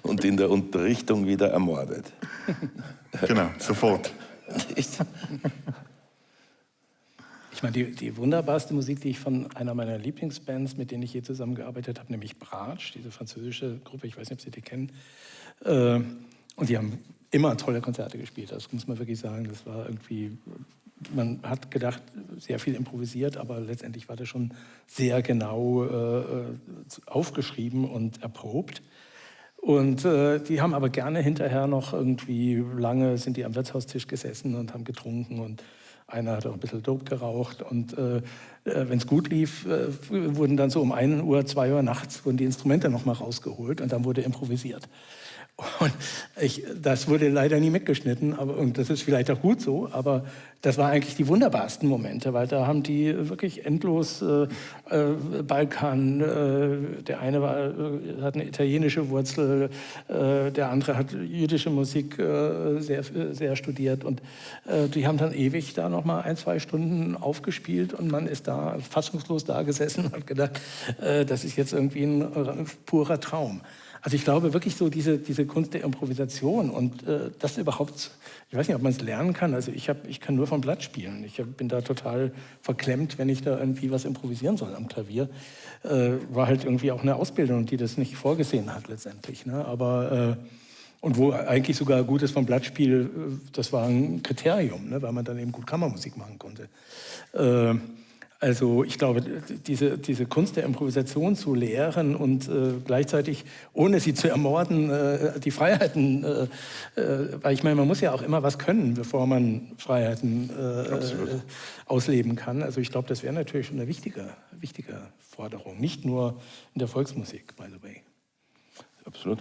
Und in der Unterrichtung wieder ermordet. Genau, sofort. Ich meine, die wunderbarste Musik, die ich von einer meiner Lieblingsbands, mit denen ich je zusammengearbeitet habe, nämlich Bratsch, diese französische Gruppe, ich weiß nicht, ob Sie die kennen, und die haben immer tolle Konzerte gespielt, das muss man wirklich sagen, das war irgendwie... Man hat gedacht, sehr viel improvisiert, aber letztendlich war das schon sehr genau aufgeschrieben und erprobt. Und die haben aber gerne hinterher noch irgendwie lange sind die am Wirtshaustisch gesessen und haben getrunken und einer hat auch ein bisschen Dope geraucht. Und wenn es gut lief, wurden dann so um 1 Uhr, 2 Uhr nachts wurden die Instrumente noch mal rausgeholt und dann wurde improvisiert. Und das wurde leider nie mitgeschnitten, und das ist vielleicht auch gut so, aber das waren eigentlich die wunderbarsten Momente, weil da haben die wirklich endlos Balkan, der eine hat eine italienische Wurzel, der andere hat jüdische Musik sehr, sehr studiert und die haben dann ewig da noch mal 1, 2 Stunden aufgespielt und man ist da fassungslos da gesessen und hat gedacht, das ist jetzt irgendwie ein purer Traum. Also ich glaube wirklich so diese Kunst der Improvisation und das überhaupt, ich weiß nicht, ob man es lernen kann. Also ich kann nur vom Blatt spielen. Ich bin da total verklemmt, wenn ich da irgendwie was improvisieren soll am Klavier. War halt irgendwie auch eine Ausbildung, die das nicht vorgesehen hat letztendlich. Ne? Aber und wo eigentlich sogar gutes vom Blattspiel, das war ein Kriterium, ne? Weil man dann eben gut Kammermusik machen konnte. Also ich glaube, diese Kunst der Improvisation zu lehren und gleichzeitig, ohne sie zu ermorden, die Freiheiten, weil ich meine, man muss ja auch immer was können, bevor man Freiheiten ausleben kann. Also ich glaube, das wäre natürlich schon eine wichtige Forderung, nicht nur in der Volksmusik, by the way. Absolut.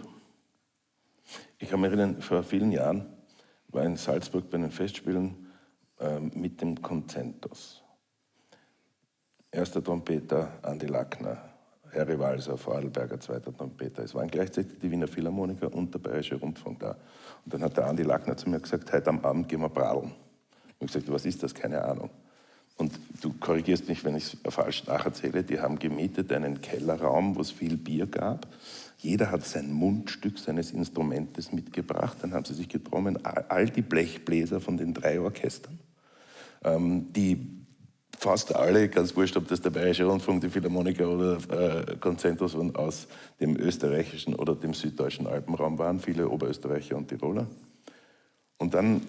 Ich kann mich erinnern, vor vielen Jahren war in Salzburg bei den Festspielen mit dem Concentos. Erster Trompeter Andi Lackner, Harry Walser, Vorarlberger, zweiter Trompeter. Es waren gleichzeitig die Wiener Philharmoniker und der Bayerische Rundfunk da. Und dann hat der Andi Lackner zu mir gesagt, heute am Abend gehen wir bradeln. Ich habe gesagt, was ist das? Keine Ahnung. Und du korrigierst mich, wenn ich es falsch nacherzähle. Die haben gemietet einen Kellerraum, wo es viel Bier gab. Jeder hat sein Mundstück seines Instrumentes mitgebracht. Dann haben sie sich getroffen, all die Blechbläser von den 3 Orchestern, die fast alle, ganz wurscht, ob das der Bayerische Rundfunk, die Philharmoniker oder Concentos aus dem österreichischen oder dem süddeutschen Alpenraum waren, viele Oberösterreicher und Tiroler. Und dann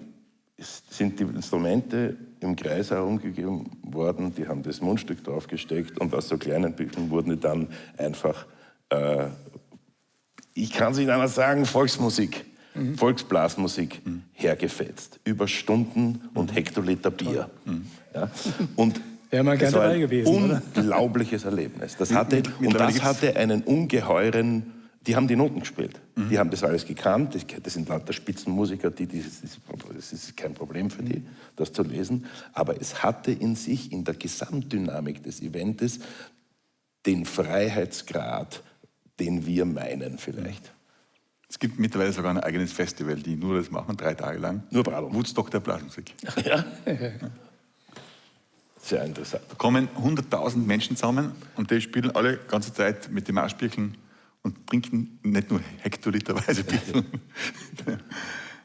sind die Instrumente im Kreis herumgegeben worden, die haben das Mundstück draufgesteckt und aus so kleinen Büchern wurden dann einfach, ich kann es nicht anders sagen, Volksmusik, Volksblasmusik hergefetzt. Über Stunden und Hektoliter Bier. Ja? Und das war ein unglaubliches Erlebnis. Das hatte einen ungeheuren, die haben die Noten gespielt. Die haben das alles gekannt. Das sind lauter Spitzenmusiker, das ist kein Problem für die, das zu lesen. Aber es hatte in sich, in der Gesamtdynamik des Eventes, den Freiheitsgrad, den wir meinen vielleicht. Es gibt mittlerweile sogar ein eigenes Festival, die nur das machen, 3 Tage lang. Nur Bradl. Woodstock der Blasmusik. Ja. Sehr interessant. Da kommen 100.000 Menschen zusammen und die spielen alle die ganze Zeit mit den Marschbirchen und trinken nicht nur hektoliterweise Bier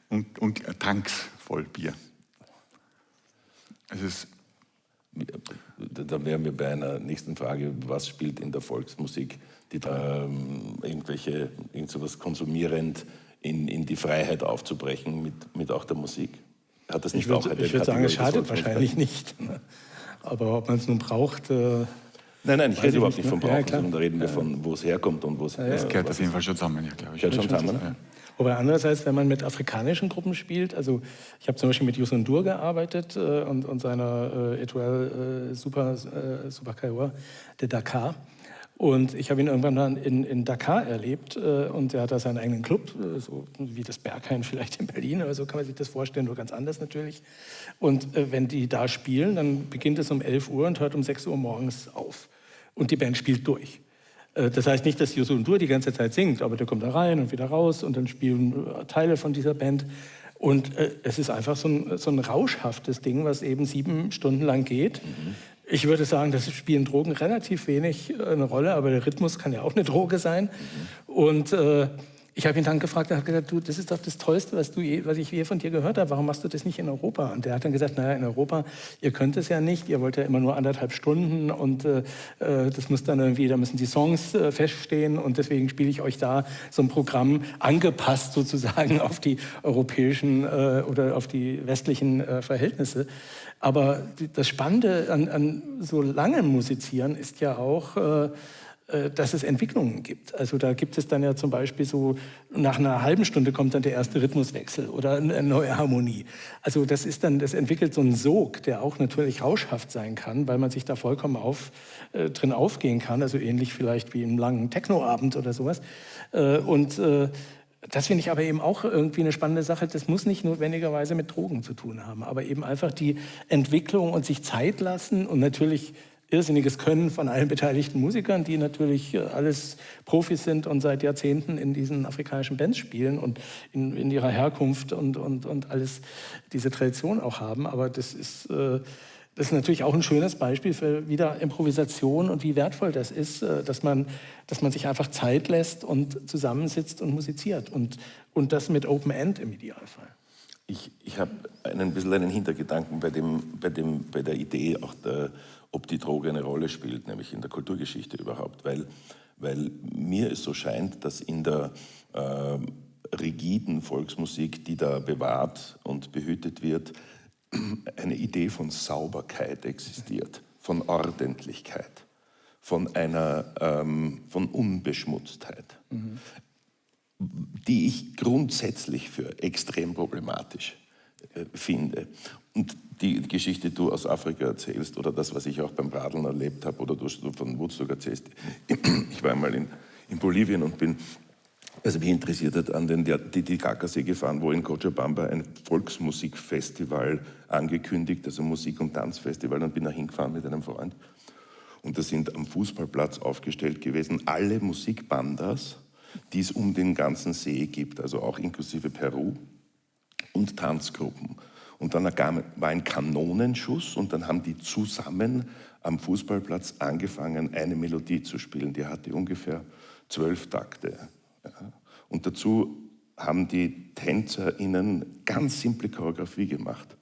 und Tanks voll Bier. Es ist da wären wir bei einer nächsten Frage, was spielt in der Volksmusik, die da irgend sowas konsumierend in die Freiheit aufzubrechen mit auch der Musik? Hat das nicht Ich auch würde eine sagen, es schadet Volksmusik? wahrscheinlich nicht. Ne? Aber ob man es nun braucht... Nein, ich weiß rede überhaupt nicht ne? vom Brauchen, Ja, klar. sondern da reden wir von, wo es herkommt und wo es... Das gehört auf jeden Fall schon zusammen, ja, glaube ich. Gehört schon zusammen, ne? Ja. Wobei andererseits, wenn man mit afrikanischen Gruppen spielt, also ich habe zum Beispiel mit Youssou N'Dour gearbeitet und seiner Etoile Super Kaioua de Dakar. Und ich habe ihn irgendwann dann in Dakar erlebt und er hat da seinen eigenen Club, so wie das Berghain vielleicht in Berlin oder so kann man sich das vorstellen, nur ganz anders natürlich. Und wenn die da spielen, dann beginnt es um 11 Uhr und hört um 6 Uhr morgens auf. Und die Band spielt durch. Das heißt nicht, dass Youssou N'Dour die ganze Zeit singt, aber der kommt da rein und wieder raus und dann spielen Teile von dieser Band. Und es ist einfach so ein rauschhaftes Ding, was eben 7 Stunden lang geht. Ich würde sagen, das spielen Drogen relativ wenig eine Rolle, aber der Rhythmus kann ja auch eine Droge sein. Und ich habe ihn dann gefragt, er hat gesagt, du, das ist doch das Tollste, was ich je von dir gehört habe. Warum machst du das nicht in Europa? Und der hat dann gesagt, naja, in Europa, ihr könnt es ja nicht. Ihr wollt ja immer nur 1,5 Stunden und das muss dann irgendwie, da müssen die Songs feststehen und deswegen spiele ich euch da so ein Programm angepasst sozusagen auf die europäischen oder auf die westlichen Verhältnisse. Aber das Spannende an so langem Musizieren ist ja auch, dass es Entwicklungen gibt. Also da gibt es dann ja zum Beispiel so, nach einer halben Stunde kommt dann der erste Rhythmuswechsel oder eine neue Harmonie. Also das entwickelt so einen Sog, der auch natürlich rauschhaft sein kann, weil man sich da vollkommen drin aufgehen kann, also ähnlich vielleicht wie im langen Technoabend oder sowas. Das finde ich aber eben auch irgendwie eine spannende Sache. Das muss nicht notwendigerweise mit Drogen zu tun haben, aber eben einfach die Entwicklung und sich Zeit lassen und natürlich irrsinniges Können von allen beteiligten Musikern, die natürlich alles Profis sind und seit Jahrzehnten in diesen afrikanischen Bands spielen und in ihrer Herkunft und alles diese Tradition auch haben. Aber das ist natürlich auch ein schönes Beispiel für wieder Improvisation und wie wertvoll das ist, dass man sich einfach Zeit lässt und zusammensitzt und musiziert. Und das mit Open End im Idealfall. Ich habe ein bisschen einen Hintergedanken bei der Idee, auch ob die Droge eine Rolle spielt, nämlich in der Kulturgeschichte überhaupt. Weil mir es so scheint, dass in der rigiden Volksmusik, die da bewahrt und behütet wird, eine Idee von Sauberkeit existiert, von Ordentlichkeit, von Unbeschmutztheit, die ich grundsätzlich für extrem problematisch finde. Und die Geschichte, die du aus Afrika erzählst, oder das, was ich auch beim Radeln erlebt habe, oder du von Woodstock erzählst. Ich war einmal in Bolivien und bin, also mich interessiert hat, an den Titicacasee gefahren, wo in Cochabamba ein Volksmusikfestival angekündigt, also Musik- und Tanzfestival, und bin da hingefahren mit einem Freund. Und da sind am Fußballplatz aufgestellt gewesen alle Musikbandas, die es um den ganzen See gibt, also auch inklusive Peru, und Tanzgruppen. Und dann war ein Kanonenschuss und dann haben die zusammen am Fußballplatz angefangen, eine Melodie zu spielen. Die hatte ungefähr 12 Takte. Ja. Und dazu haben die TänzerInnen ganz simple Choreografie gemacht.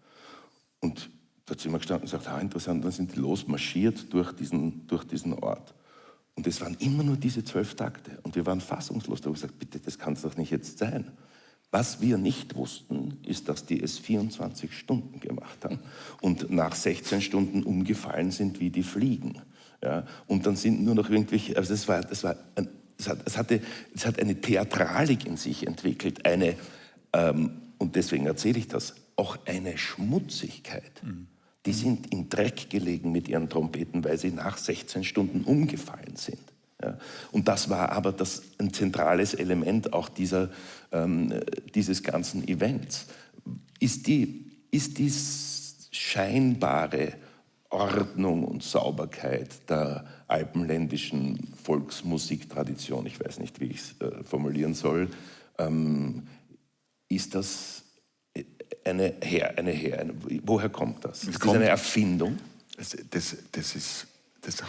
Und da sind wir gestanden und gesagt, interessant, dann sind die losmarschiert durch diesen Ort. Und es waren immer nur diese 12 Takte. Und wir waren fassungslos. Da haben wir gesagt, bitte, das kann es doch nicht jetzt sein. Was wir nicht wussten, ist, dass die es 24 Stunden gemacht haben und nach 16 Stunden umgefallen sind wie die Fliegen. Ja? Und dann sind nur noch irgendwelche, also es hat eine Theatralik in sich entwickelt, und deswegen erzähle ich das, auch eine Schmutzigkeit. Die sind im Dreck gelegen mit ihren Trompeten, weil sie nach 16 Stunden umgefallen sind. Ja. Und das war aber ein zentrales Element auch dieses ganzen Events. Ist die scheinbare Ordnung und Sauberkeit der alpenländischen Volksmusiktradition, ich weiß nicht, wie ich es formulieren soll, ist das woher kommt das? Ist das eine Erfindung? Das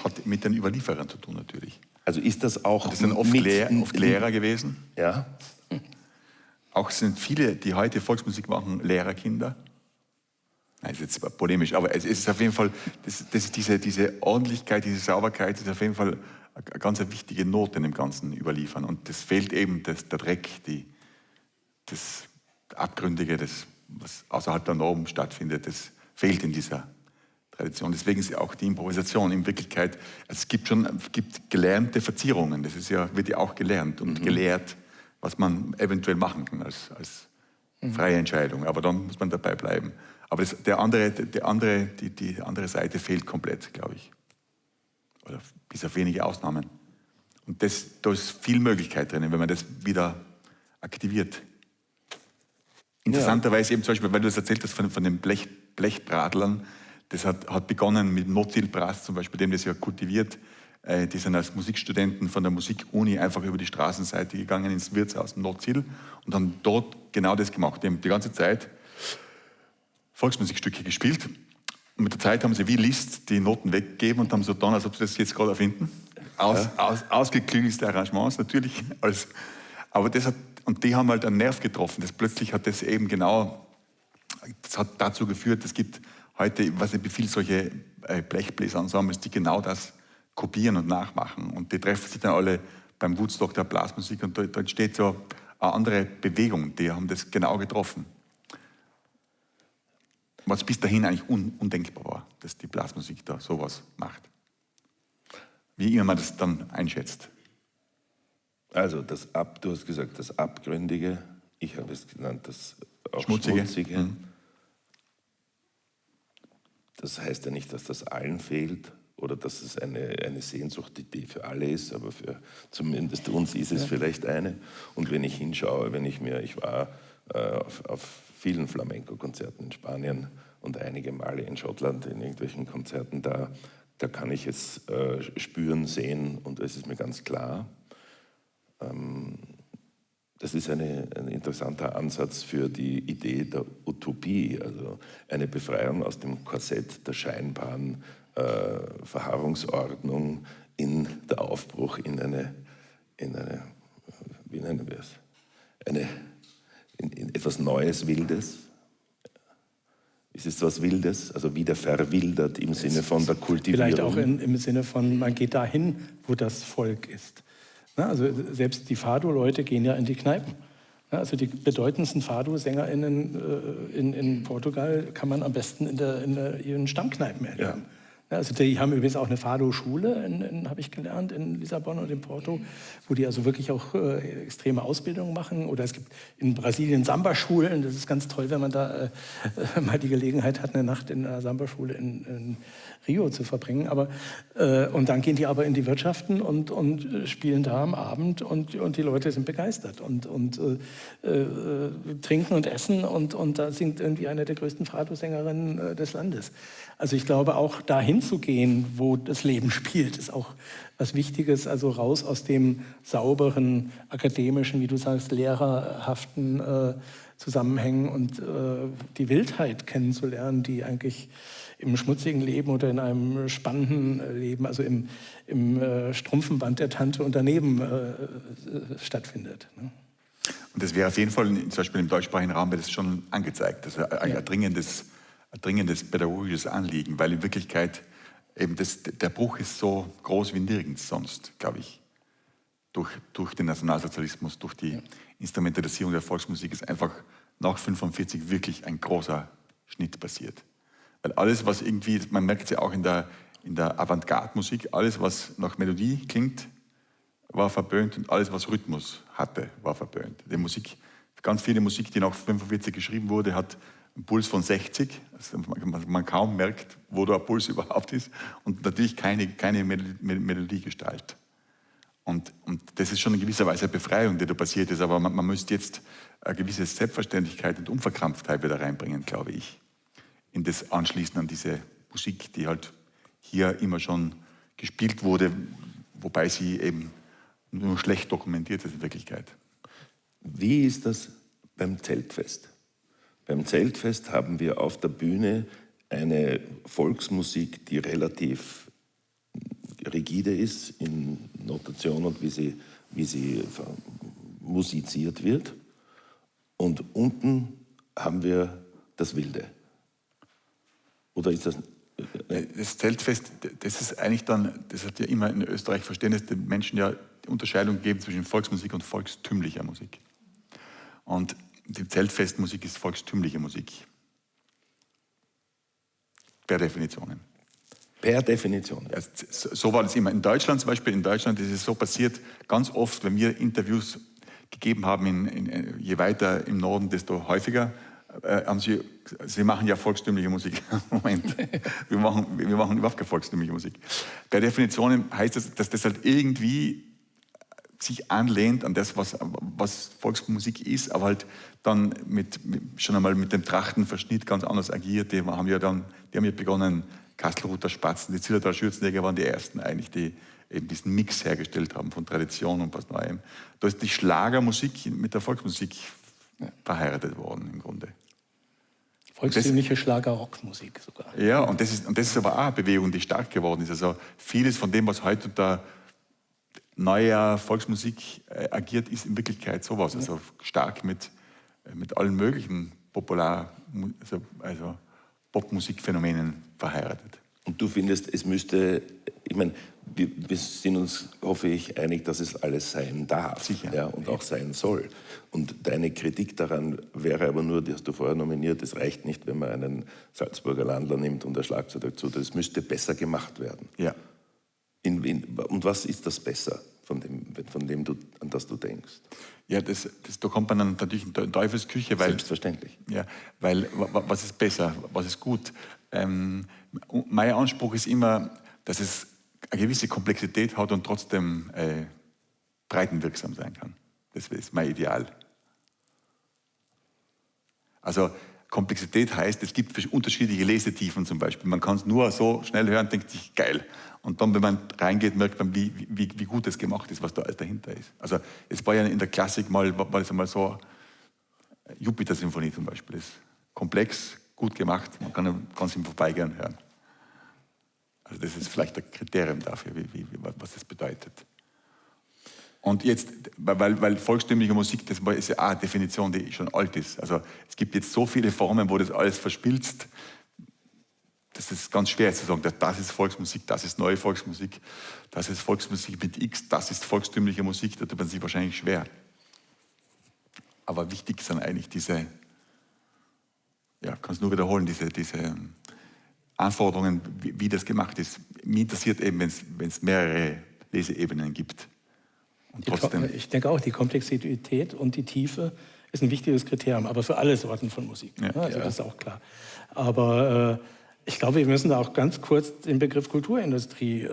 hat mit den Überlieferern zu tun natürlich. Also ist das auch... Das sind oft Lehrer gewesen. Ja. Auch sind viele, die heute Volksmusik machen, Lehrerkinder. Das ist jetzt polemisch, aber es ist auf jeden Fall, diese Ordentlichkeit, diese Sauberkeit ist auf jeden Fall eine ganz wichtige Note in dem ganzen Überliefern. Und das fehlt eben der Dreck, das Abgründige, das was außerhalb der Norm stattfindet, das fehlt in dieser Tradition. Deswegen ist ja auch die Improvisation in Wirklichkeit, also es gibt gelernte Verzierungen, das ist ja, wird ja auch gelernt und gelehrt, was man eventuell machen kann als freie Entscheidung, aber dann muss man dabei bleiben. Aber die andere Seite fehlt komplett, glaube ich. Oder bis auf wenige Ausnahmen. Und da ist viel Möglichkeit drin, wenn man das wieder aktiviert. Interessanterweise eben zum Beispiel, weil du das erzählt hast von den Blechbradlern, das hat begonnen mit Notilbras zum Beispiel, dem das ja kultiviert. Die sind als Musikstudenten von der Musikuni einfach über die Straßenseite gegangen ins Wirtshaus Notil und haben dort genau das gemacht. Die haben die ganze Zeit Volksmusikstücke gespielt und mit der Zeit haben sie wie Liszt die Noten weggegeben und haben so getan, als ob sie das jetzt gerade erfinden. Ausgeklügelte Arrangements natürlich. Aber und die haben halt einen Nerv getroffen. Plötzlich hat das eben genau, das hat dazu geführt, es gibt heute, ich weiß nicht, wie viele solche Blechbläserensembles, die genau das kopieren und nachmachen. Und die treffen sich dann alle beim Woodstock der Blasmusik und da entsteht so eine andere Bewegung. Die haben das genau getroffen. Was bis dahin eigentlich undenkbar war, dass die Blasmusik da sowas macht. Wie immer man das dann einschätzt. Also du hast gesagt, das Abgründige, ich habe es genannt, das auch Schmutzige. Das heißt ja nicht, dass das allen fehlt oder dass es eine Sehnsucht, die für alle ist, aber für zumindest uns ist es vielleicht eine. Und wenn ich hinschaue, ich war auf vielen Flamenco-Konzerten in Spanien und einige Male in Schottland in irgendwelchen Konzerten, da kann ich es spüren, sehen und es ist mir ganz klar, das ist ein interessanter Ansatz für die Idee der Utopie, also eine Befreiung aus dem Korsett der scheinbaren Verharrungsordnung in der Aufbruch in wie nennen wir es, in etwas Neues, Wildes. Es ist was Wildes, also wieder verwildert im Sinne von der Kultivierung. Vielleicht auch im Sinne von, man geht dahin, wo das Volk ist. Also selbst die Fado-Leute gehen ja in die Kneipen. Also die bedeutendsten Fado-SängerInnen in Portugal kann man am besten in ihren Stammkneipen erleben. Ja. Also die haben übrigens auch eine Fado-Schule, habe ich gelernt, in Lissabon und in Porto, wo die also wirklich auch extreme Ausbildungen machen. Oder es gibt in Brasilien Samba-Schulen. Das ist ganz toll, wenn man da mal die Gelegenheit hat, eine Nacht in einer Samba-Schule in Rio zu verbringen. Und dann gehen die aber in die Wirtschaften und spielen da am Abend und die Leute sind begeistert und trinken und essen und da singt irgendwie eine der größten Fado-Sängerinnen des Landes. Also ich glaube, auch dahin zu gehen, wo das Leben spielt, ist auch was Wichtiges. Also raus aus dem sauberen, akademischen, wie du sagst, lehrerhaften Zusammenhängen und die Wildheit kennenzulernen, die eigentlich im schmutzigen Leben oder in einem spannenden Leben, also im Strumpfenband der Tante und daneben stattfindet. Ne? Und das wäre auf jeden Fall, zum Beispiel im deutschsprachigen Raum, wäre das schon angezeigt. Das ist ein dringendes pädagogisches Anliegen, weil in Wirklichkeit eben der Bruch ist so groß wie nirgends sonst, glaube ich. Durch den Nationalsozialismus, durch die Instrumentalisierung der Volksmusik ist einfach nach 1945 wirklich ein großer Schnitt passiert. Weil alles, was irgendwie, man merkt es ja auch in der Avantgarde-Musik, alles, was nach Melodie klingt, war verböhnt und alles, was Rhythmus hatte, war verböhnt. Die Musik, ganz viele Musik, die nach 1945 geschrieben wurde, hat einen Puls von 60. Also man kaum merkt, wo der Puls überhaupt ist. Und natürlich keine Melodiegestalt. Und das ist schon in gewisser Weise eine Befreiung, die da passiert ist. Aber man müsste jetzt eine gewisse Selbstverständlichkeit und Unverkrampftheit wieder reinbringen, glaube ich. In das Anschließen an diese Musik, die halt hier immer schon gespielt wurde, wobei sie eben nur schlecht dokumentiert ist in Wirklichkeit. Wie ist das beim Zeltfest? Beim Zeltfest haben wir auf der Bühne eine Volksmusik, die relativ rigide ist in Notation und wie sie musiziert wird. Und unten haben wir das Wilde. Oder ist das... Das Zeltfest, das ist eigentlich dann, das hat ja immer in Österreich Verständnis, den Menschen ja die Unterscheidung gegeben zwischen Volksmusik und volkstümlicher Musik. Und die Zeltfestmusik ist volkstümliche Musik. Per Definition. Per Definition. Ja, so war das immer. In Deutschland zum Beispiel, in Deutschland ist es so passiert, ganz oft, wenn wir Interviews gegeben haben, je weiter im Norden, desto häufiger, haben sie machen ja volkstümliche Musik. Moment, wir machen überhaupt keine volkstümliche Musik. Per Definition heißt das, dass das halt irgendwie sich anlehnt an das, was Volksmusik ist, aber halt dann schon einmal mit dem Trachtenverschnitt ganz anders agiert. Die haben ja begonnen, Kastelruther Spatzen, die Zillertaler Schürzenjäger waren die ersten eigentlich, die eben diesen Mix hergestellt haben von Tradition und was Neuem. Da ist die Schlagermusik mit der Volksmusik verheiratet worden im Grunde. Volkstümliche Schlager-Rockmusik sogar. Ja, und das ist aber auch eine Bewegung, die stark geworden ist. Also vieles von dem, was heute unter neuer Volksmusik agiert, ist in Wirklichkeit sowas. Also stark mit allen möglichen also Popmusikphänomenen verheiratet. Und du findest, es müsste, ich meine, wir sind uns, hoffe ich, einig, dass es alles sein darf. Sicher. Ja, und auch sein soll. Und deine Kritik daran wäre aber nur, die hast du vorher nominiert, es reicht nicht, wenn man einen Salzburger Landler nimmt und ein Schlagzeug dazu, das müsste besser gemacht werden. Ja. Und was ist das besser, von dem an das du denkst? Ja, da kommt man dann natürlich in Teufelsküche, weil... Selbstverständlich. Ja, weil was ist besser, was ist gut? Mein Anspruch ist immer, dass es eine gewisse Komplexität hat und trotzdem breitenwirksam sein kann. Das ist mein Ideal. Also Komplexität heißt, es gibt unterschiedliche Lesetiefen zum Beispiel. Man kann es nur so schnell hören, denkt sich, geil. Und dann, wenn man reingeht, merkt man, wie gut es gemacht ist, was da alles dahinter ist. Also es war ja in der Klassik war es einmal so, Jupiter-Symphonie zum Beispiel ist komplex, gut gemacht, man kann es im Vorbeigehen hören. Also das ist vielleicht ein Kriterium dafür, was das bedeutet. Und jetzt, weil volkstümliche Musik, das ist ja auch eine Definition, die schon alt ist. Also es gibt jetzt so viele Formen, wo das alles verschmilzt, das ist ganz schwer zu sagen, das ist Volksmusik, das ist neue Volksmusik, das ist Volksmusik mit X, das ist volkstümliche Musik, da tut man sich wahrscheinlich schwer. Aber wichtig sind eigentlich diese, ja, kann es nur wiederholen, diese Anforderungen, wie das gemacht ist. Mich interessiert eben, wenn es mehrere Leseebenen gibt. Und trotzdem, ich denke auch, die Komplexität und die Tiefe ist ein wichtiges Kriterium, aber für alle Sorten von Musik. Ja, also das ist auch klar. Aber ich glaube, wir müssen da auch ganz kurz den Begriff Kulturindustrie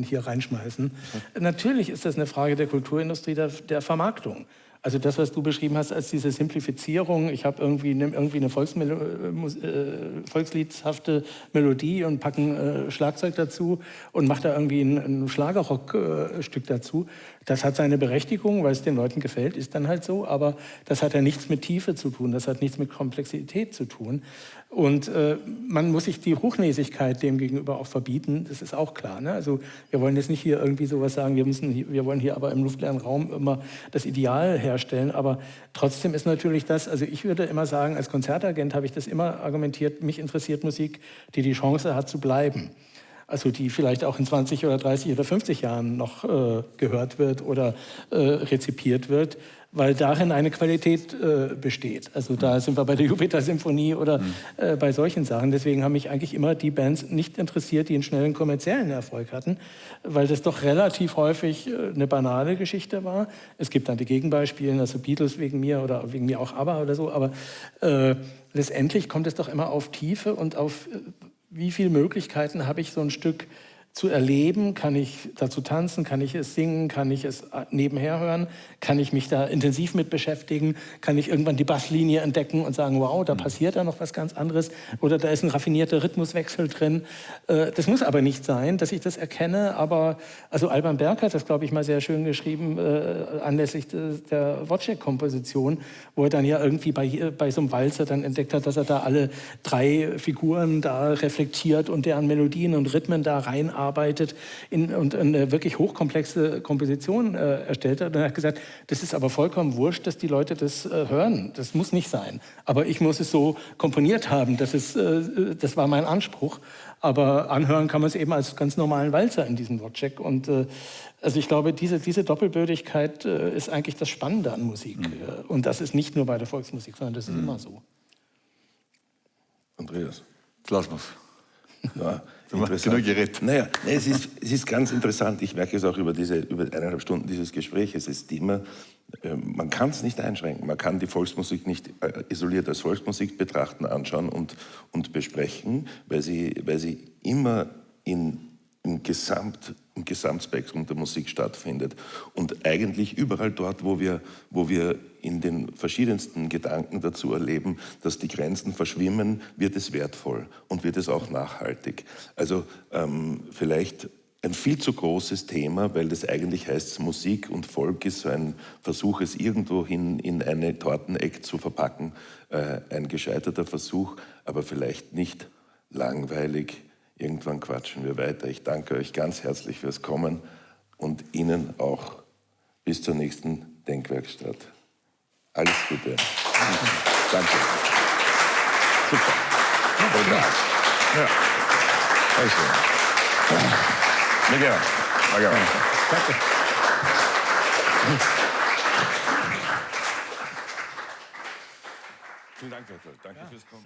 hier reinschmeißen. Natürlich ist das eine Frage der Kulturindustrie, der Vermarktung. Also das, was du beschrieben hast als diese Simplifizierung, ich habe irgendwie eine volksliedhafte Melodie und packe ein Schlagzeug dazu und mache da irgendwie ein Schlagerrockstück dazu. Das hat seine Berechtigung, weil es den Leuten gefällt, ist dann halt so, aber das hat ja nichts mit Tiefe zu tun, das hat nichts mit Komplexität zu tun. Und man muss sich die Hochnäsigkeit dem gegenüber auch verbieten, das ist auch klar. Ne? Also wir wollen jetzt nicht hier irgendwie sowas sagen, wir wollen hier aber im luftleeren Raum immer das Ideal herstellen, aber trotzdem ist natürlich das, also ich würde immer sagen, als Konzertagent habe ich das immer argumentiert, mich interessiert Musik, die die Chance hat zu bleiben. Also die vielleicht auch in 20 oder 30 oder 50 Jahren noch gehört wird oder rezipiert wird, weil darin eine Qualität besteht. Also da sind wir bei der Jupiter-Symphonie oder bei solchen Sachen. Deswegen haben mich eigentlich immer die Bands nicht interessiert, die einen schnellen kommerziellen Erfolg hatten, weil das doch relativ häufig eine banale Geschichte war. Es gibt dann die Gegenbeispiele, also Beatles wegen mir oder wegen mir auch ABBA oder so, aber letztendlich kommt es doch immer auf Tiefe und auf wie viele Möglichkeiten habe ich, so ein Stück zu erleben? Kann ich dazu tanzen? Kann ich es singen? Kann ich es nebenher hören? Kann ich mich da intensiv mit beschäftigen? Kann ich irgendwann die Basslinie entdecken und sagen, wow, da passiert da noch was ganz anderes? Oder da ist ein raffinierter Rhythmuswechsel drin. Das muss aber nicht sein, dass ich das erkenne. Aber also Alban Berg hat das, glaube ich, mal sehr schön geschrieben, anlässlich der Wojciech-Komposition, wo er dann ja irgendwie bei so einem Walzer dann entdeckt hat, dass er da alle 3 Figuren da reflektiert und deren Melodien und Rhythmen da reinarbeitet arbeitet und eine wirklich hochkomplexe Komposition erstellt hat. Und er hat gesagt, das ist aber vollkommen wurscht, dass die Leute das hören. Das muss nicht sein. Aber ich muss es so komponiert haben. Das war mein Anspruch. Aber anhören kann man es eben als ganz normalen Walzer in diesem Wortcheck. Und also ich glaube, diese Doppelbödigkeit ist eigentlich das Spannende an Musik. Und das ist nicht nur bei der Volksmusik, sondern das ist immer so. Andreas. Jetzt lassen wir es. Ja, Genug geredet. Naja, es ist ganz interessant. Ich merke es auch über 1,5 Stunden dieses Gesprächs. Es ist immer, man kann es nicht einschränken. Man kann die Volksmusik nicht isoliert als Volksmusik betrachten, anschauen und besprechen, weil sie immer im Gesamtspektrum der Musik stattfindet. Und eigentlich überall dort, wo wir in den verschiedensten Gedanken dazu erleben, dass die Grenzen verschwimmen, wird es wertvoll und wird es auch nachhaltig. Also vielleicht ein viel zu großes Thema, weil das eigentlich heißt, Musik und Volk ist so ein Versuch, es irgendwo hin in eine Torteneck zu verpacken. Ein gescheiterter Versuch, aber vielleicht nicht langweilig. Irgendwann quatschen wir weiter. Ich danke euch ganz herzlich fürs Kommen und Ihnen auch bis zur nächsten Denkwerkstatt. Alles Gute. Danke. Super. Ja. Also. Sehr gerne. Danke. Vielen Dank, Herr Toll. Danke fürs Kommen.